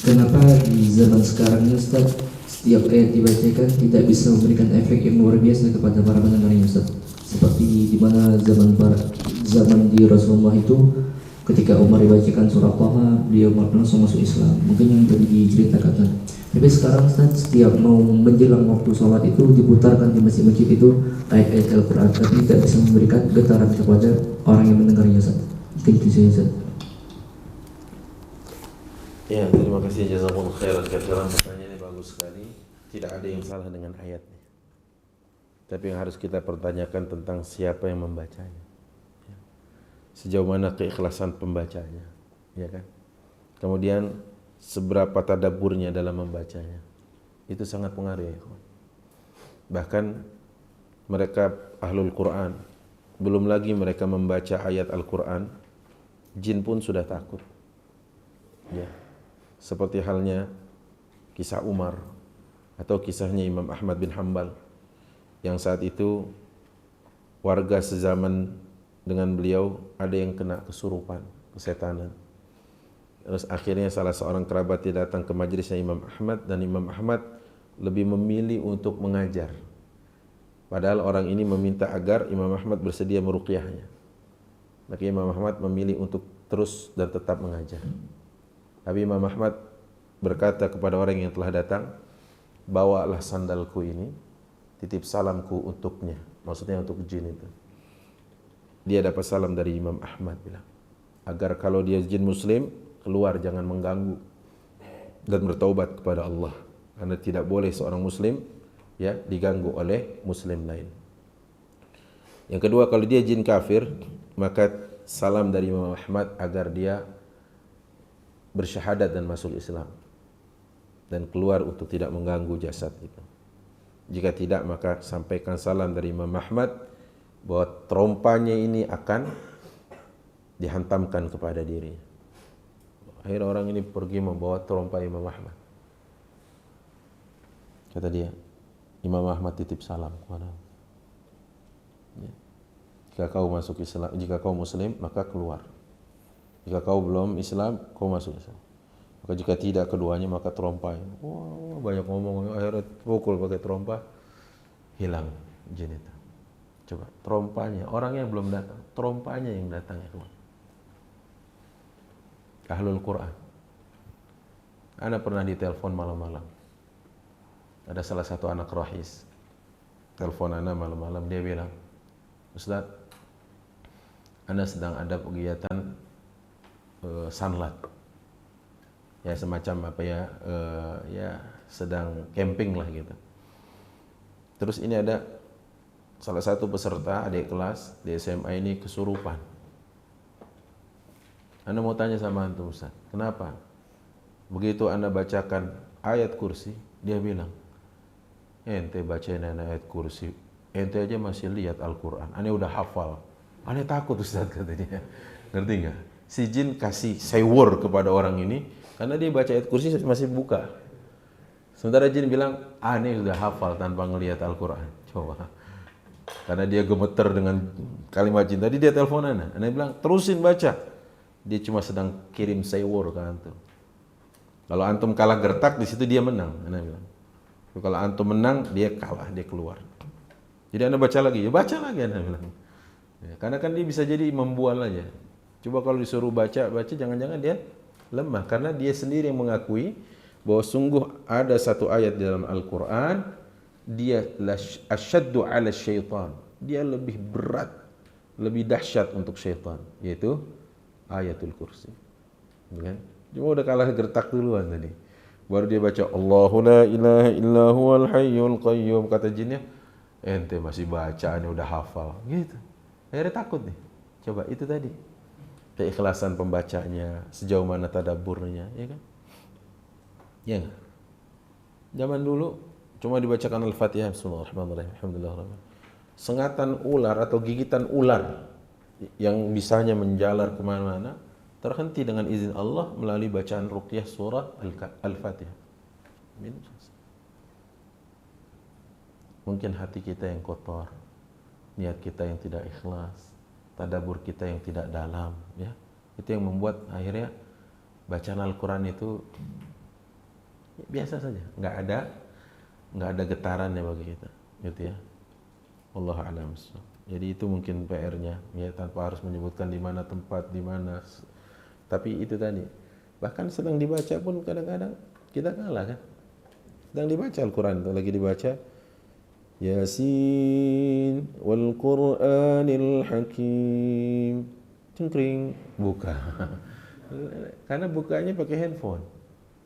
kenapa di zaman sekarang ini Ustaz setiap ayat dibacakan tidak bisa memberikan efek yang luar biasa kepada para pendengarnya Ustaz? Seperti di mana zaman di Rasulullah itu, ketika Umar dibacakan surah Taha, beliau langsung masuk Islam. Mungkin yang tadi diceritakan. Tapi sekarang Ustaz, setiap mau menjelang waktu sholat itu diputarkan di masjid-masjid itu ayat-ayat Al-Quran, tapi tidak bisa memberikan getaran kepada orang yang mendengarnya Ustaz. Mungkin itu saja Ustaz. Ya, terima kasih, jazakumullah khairan katsiran. Pertanyaan ini bagus sekali. Tidak ada yang salah dengan ayatnya, tapi yang harus kita pertanyakan tentang siapa yang membacanya, sejauh mana keikhlasan pembacanya, ya kan? Kemudian seberapa tadabburnya dalam membacanya, itu sangat pengaruh ya. Bahkan mereka ahlul Quran, belum lagi mereka membaca ayat Al-Quran, jin pun sudah takut. Ya, seperti halnya kisah Umar atau kisahnya Imam Ahmad bin Hanbal, yang saat itu warga sezaman dengan beliau ada yang kena kesurupan, kesetanan. Terus akhirnya salah seorang kerabat dia datang ke majelisnya Imam Ahmad, dan Imam Ahmad lebih memilih untuk mengajar. Padahal orang ini meminta agar Imam Ahmad bersedia meruqyahnya. Maka Imam Ahmad memilih untuk terus dan tetap mengajar. Tapi Imam Ahmad berkata kepada orang yang telah datang, bawalah sandalku ini, titip salamku untuknya. Maksudnya untuk jin itu. Dia dapat salam dari Imam Ahmad, bilang agar kalau dia jin muslim keluar, jangan mengganggu, dan bertaubat kepada Allah, karena tidak boleh seorang muslim ya diganggu oleh muslim lain. Yang kedua, kalau dia jin kafir, maka salam dari Imam Ahmad agar dia bersyahadat dan masuk Islam dan keluar untuk tidak mengganggu jasad itu. Jika tidak, maka sampaikan salam dari Imam Ahmad bahwa terompanya ini akan dihantamkan kepada dirinya. Akhirnya orang ini pergi membawa terompa Imam Ahmad. Kata dia, Imam Ahmad titip salam kepada ya. Jika kau masuk Islam, jika kau muslim, maka keluar. Jika kau belum Islam, kau masuk Islam. Maka jika tidak keduanya maka trompai. Wah, banyak ngomong, akhirnya pukul pakai trompa, hilang jin itu. Coba trompanya, orangnya belum datang, trompanya yang datang ya kawan. Ahlul Quran. Ana pernah ditelepon malam-malam. Ada salah satu anak rohis telepon ana malam-malam, dia bilang, Ustaz, ana sedang ada kegiatan sanlat, ya semacam apa ya, ya sedang camping lah gitu. Terus ini ada salah satu peserta adik kelas di SMA ini kesurupan. Ana mau tanya sama antum Ustaz, kenapa? Begitu Anda bacakan ayat kursi, dia bilang, ente bacain ayat kursi, ente aja masih lihat Al-Quran, ane udah hafal. Ane takut Ustaz, kata dia. Ngerti nggak? Si jin kasih sewur kepada orang ini, karena dia baca ayat kursi masih buka. Sementara jin bilang, ane udah hafal tanpa ngelihat Al-Quran. Coba. Karena dia gemeter dengan kalimat jin. Tadi dia telepon Ane bilang, terusin baca. Dia cuma sedang kirim sewur ke antum. Kalau antum kalah gertak, di situ dia menang. Ane bilang. Kalau antum menang, dia kalah, dia keluar. Jadi Anda baca lagi, ya baca lagi Anda bilang. Ya, karena kan dia bisa jadi membual aja. Coba kalau disuruh baca, jangan-jangan dia lemah. Karena dia sendiri yang mengakui bahwa sungguh ada satu ayat di dalam Al-Quran, dia asyaddu ala syaitan. Dia lebih berat, lebih dahsyat untuk syaitan, yaitu ayatul kursi. Kan? Cuma udah kalah gertak duluan tadi. Baru dia baca Allahu la ilaha illa huwal hayyul qayyum, kata jinnya, ente masih bacaannya udah hafal gitu. Akhirnya takut nih. Coba itu tadi, keikhlasan pembacanya, sejauh mana tadabburnya, ya kan? Ya enggak? Zaman dulu cuma dibacakan Al-Fatihah, Bismillahirrahmanirrahim, Alhamdulillahirrahmanirrahim. Sengatan ular atau gigitan ular yang bisanya menjalar kemana-mana terhenti dengan izin Allah melalui bacaan ruqyah surah Al-Fatihah. Mungkin hati kita yang kotor, niat kita yang tidak ikhlas, tadabbur kita yang tidak dalam, ya. Itu yang membuat akhirnya bacaan Al-Quran itu biasa saja, nggak ada getarannya bagi kita, gitu ya. Wallahu a'lam. Jadi itu mungkin PR-nya, ya, tanpa harus menyebutkan di mana tempat, di mana. Tapi itu tadi, bahkan sedang dibaca pun kadang-kadang kita kalah kan. Sedang dibaca Al-Quran itu lagi dibaca, Yasin wal Qur'anil Hakim, cengkring, buka. Karena bukanya pakai handphone,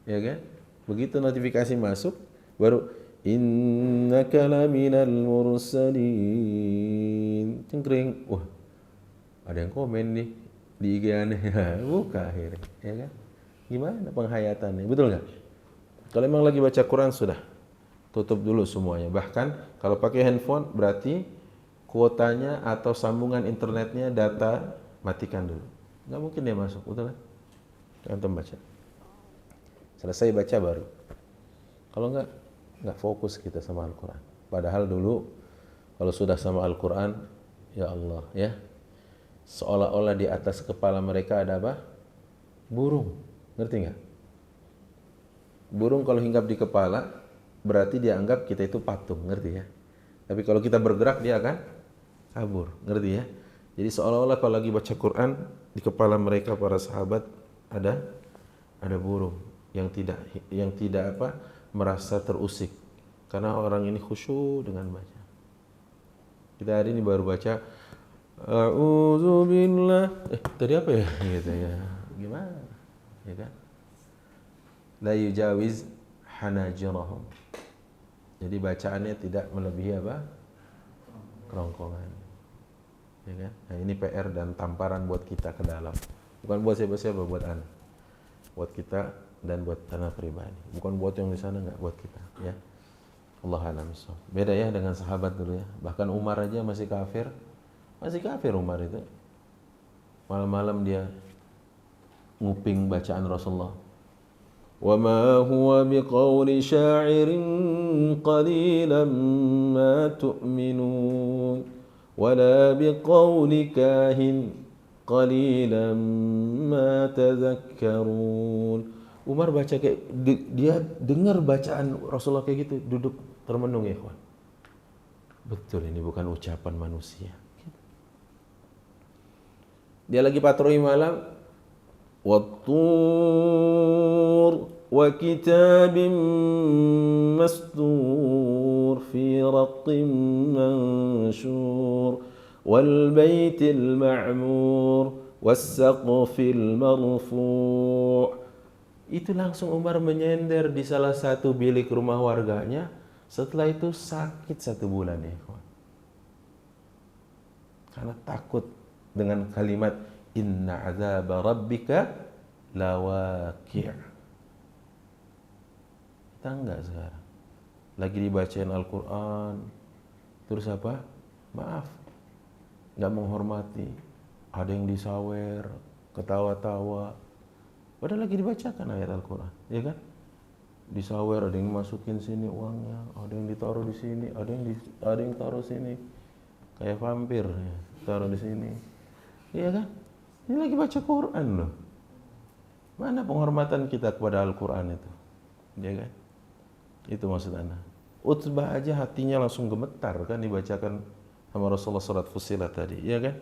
ya kan? Begitu notifikasi masuk, baru innaka laminal mursalin, cengkring. Wah, ada yang komen nih di IG aneh, buka akhirnya, ya kan? Gimana penghayatannya, betul nggak? Kalau memang lagi baca Quran sudah tutup dulu semuanya. Bahkan kalau pakai handphone berarti kuotanya atau sambungan internetnya, data matikan dulu. Nggak mungkin dia masuk, betul kan? Antum baca. Selesai baca baru. Kalau nggak fokus kita sama Al-Quran. Padahal dulu kalau sudah sama Al-Quran, ya Allah, ya, seolah-olah di atas kepala mereka ada apa? Burung. Ngerti nggak? Burung kalau hinggap di kepala berarti dia anggap kita itu patung, ngerti ya? Tapi kalau kita bergerak dia akan kabur, ngerti ya? Jadi seolah-olah kalau lagi baca Quran di kepala mereka para sahabat ada burung yang tidak apa? Merasa terusik karena orang ini khusyuk dengan baca. Kita hari ini baru baca A'udzubillah. Tadi apa ya? Gitu ya. Gimana? Ya kan? La yujawiz hanajirahum. Jadi bacaannya tidak melebihi apa? Kerongkongan. Ya kan? Nah, ini PR dan tamparan buat kita ke dalam. Bukan buat siapa-siapa, buat anak. Buat kita dan buat anak pribadi. Bukan buat yang di sana, enggak, buat kita, ya. Allah a'lam. Beda ya dengan sahabat dulu ya. Bahkan Umar aja masih kafir. Masih kafir Umar itu. Malam-malam dia nguping bacaan Rasulullah. Wa ma huwa biqauli sya'irin qalilan ma tu'minun wa la biqauli kahin qalilan ma tadhakkarun Umar baca kayak dia dengar bacaan Rasulullah kayak gitu, duduk termenung ya kawan. Betul, ini bukan ucapan manusia. Dia lagi patroli malam, wattur wa kitabim mastur fi raqqin manshur wal baitil ma'mur was saqfil marfu'. Itu langsung Umar menyender di salah satu bilik rumah warganya. Setelah itu sakit 1 bulan ya kawan. Karena takut dengan kalimat inna azaba rabbika lawaqi'. Kita enggak sekarang. Lagi dibacain Al-Quran, terus apa? Maaf, enggak menghormati. Ada yang disawer, ketawa-tawa. Padahal lagi dibacakan ayat Al-Quran, ya kan? Disawer, ada yang masukin sini uangnya, ada yang ditaruh di sini, ada yang taruh sini, kayak vampir, ya, taruh di sini, iya kan? Ini lagi baca Quran loh. Mana penghormatan kita kepada Al-Quran itu, ya kan? Itu maksud Anda. Utbah aja hatinya langsung gemetar kan dibacakan sama Rasulullah surat Fussilat tadi, ya kan?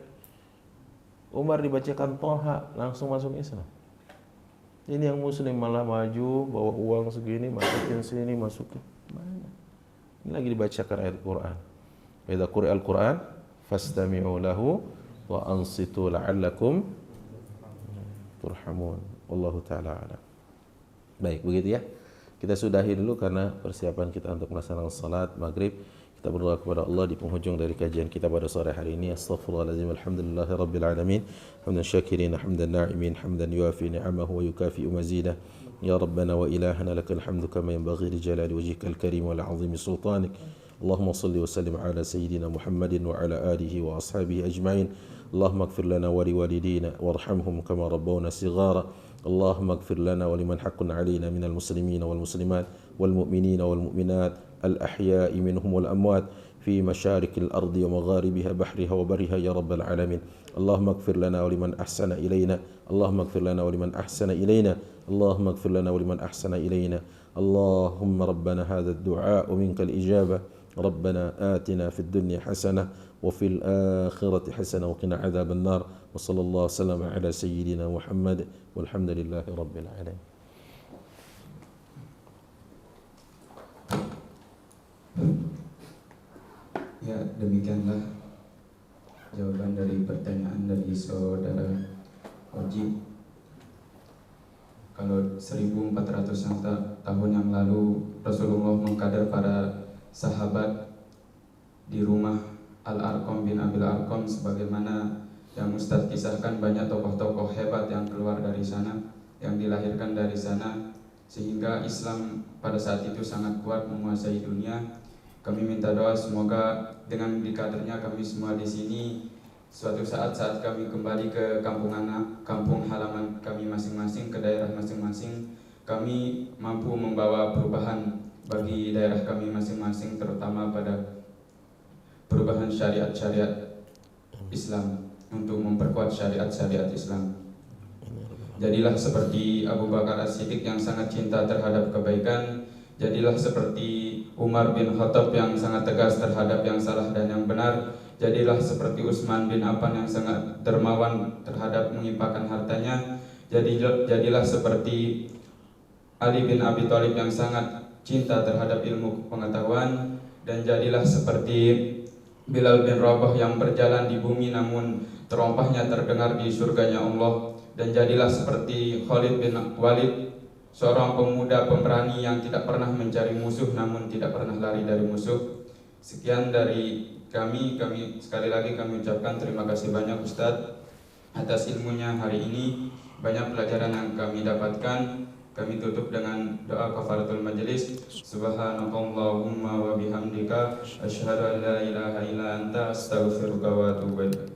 Umar dibacakan Toha langsung masuk Islam. Ini yang muslim malah maju, bawa uang segini, masukin sini, masukin. Mana? Ini lagi dibacakan ayat Quran. Wa idza quri'a al-Quran fastami'u lahu wa ansitu la'allakum turhamun. Wallahu ta'ala a'lam. Baik, begitu ya. Kita sudahi dulu karena persiapan kita untuk melaksanakan salat maghrib. Kita berdoa kepada Allah di penghujung dari kajian kita pada sore hari ini. Astaghfirullahaladzim, alhamdulillahi rabbil alamin. Hamdan syakirin, hamdan na'imin, hamdan yuafi ni'amahu wa yukafi'u mazidah. Ya Rabbana wa ilahana lakal hamdu kama yanbaghi li jalali wajhikal karim wa la'azimi sultanik. Allahumma salli wa sallim ala sayyidina Muhammadin wa ala alihi wa ashabihi ajma'in. Allahumma ighfir lana wa liwalidina warhamhum kama rabbawna sighara. Allahumma ighfir lana wa liman haqqun alaina minal muslimin wal muslimat wal mu'minina wal mu'minat الأحياء منهم والأموات في مشارق الأرض ومغاربها بحرها وبرها يا رب العالمين. اللهم اغفر لنا ولمن أحسن إلينا اللهم اغفر لنا ولمن أحسن إلينا اللهم اغفر لنا ولمن أحسن إلينا. اللهم ربنا هذا الدعاء ومنك الإجابة. ربنا آتنا في الدنيا حسنة وفي الآخرة حسنة وقنا عذاب النار. وصلى الله وسلم على سيدنا محمد والحمد لله رب العالمين. Ya, demikianlah jawaban dari pertanyaan dari saudara Oji. Kalau 1400 tahun yang lalu Rasulullah mengkader para sahabat di rumah Al-Arqam bin Abil Arqam, sebagaimana yang Ustadz kisahkan, banyak tokoh-tokoh hebat yang keluar dari sana, yang dilahirkan dari sana, sehingga Islam pada saat itu sangat kuat menguasai dunia. Kami minta doa semoga dengan dikadernya kami semua di sini, suatu saat kami kembali ke kampung halaman kami masing-masing, ke daerah masing-masing, kami mampu membawa perubahan bagi daerah kami masing-masing, terutama pada perubahan syariat-syariat Islam, untuk memperkuat syariat-syariat Islam. Jadilah seperti Abu Bakar As-Siddiq yang sangat cinta terhadap kebaikan. Jadilah seperti Umar bin Khattab yang sangat tegas terhadap yang salah dan yang benar. Jadilah seperti Utsman bin Affan yang sangat dermawan terhadap menginfakkan hartanya. Jadilah seperti Ali bin Abi Thalib yang sangat cinta terhadap ilmu pengetahuan. Dan jadilah seperti Bilal bin Rabah yang berjalan di bumi namun terompahnya terdengar di surganya Allah. Dan jadilah seperti Khalid bin Walid, seorang pemuda pemberani yang tidak pernah mencari musuh namun tidak pernah lari dari musuh. Sekian dari kami sekali lagi kami ucapkan terima kasih banyak Ustadz atas ilmunya hari ini. Banyak pelajaran yang kami dapatkan. Kami tutup dengan doa kafaratul majelis. Subhanakallahumma wa bihamdika asyhadu an la ilaha illa anta astaghfiruka wa atubu ilaik.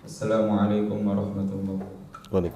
Assalamualaikum warahmatullahi wabarakatuh.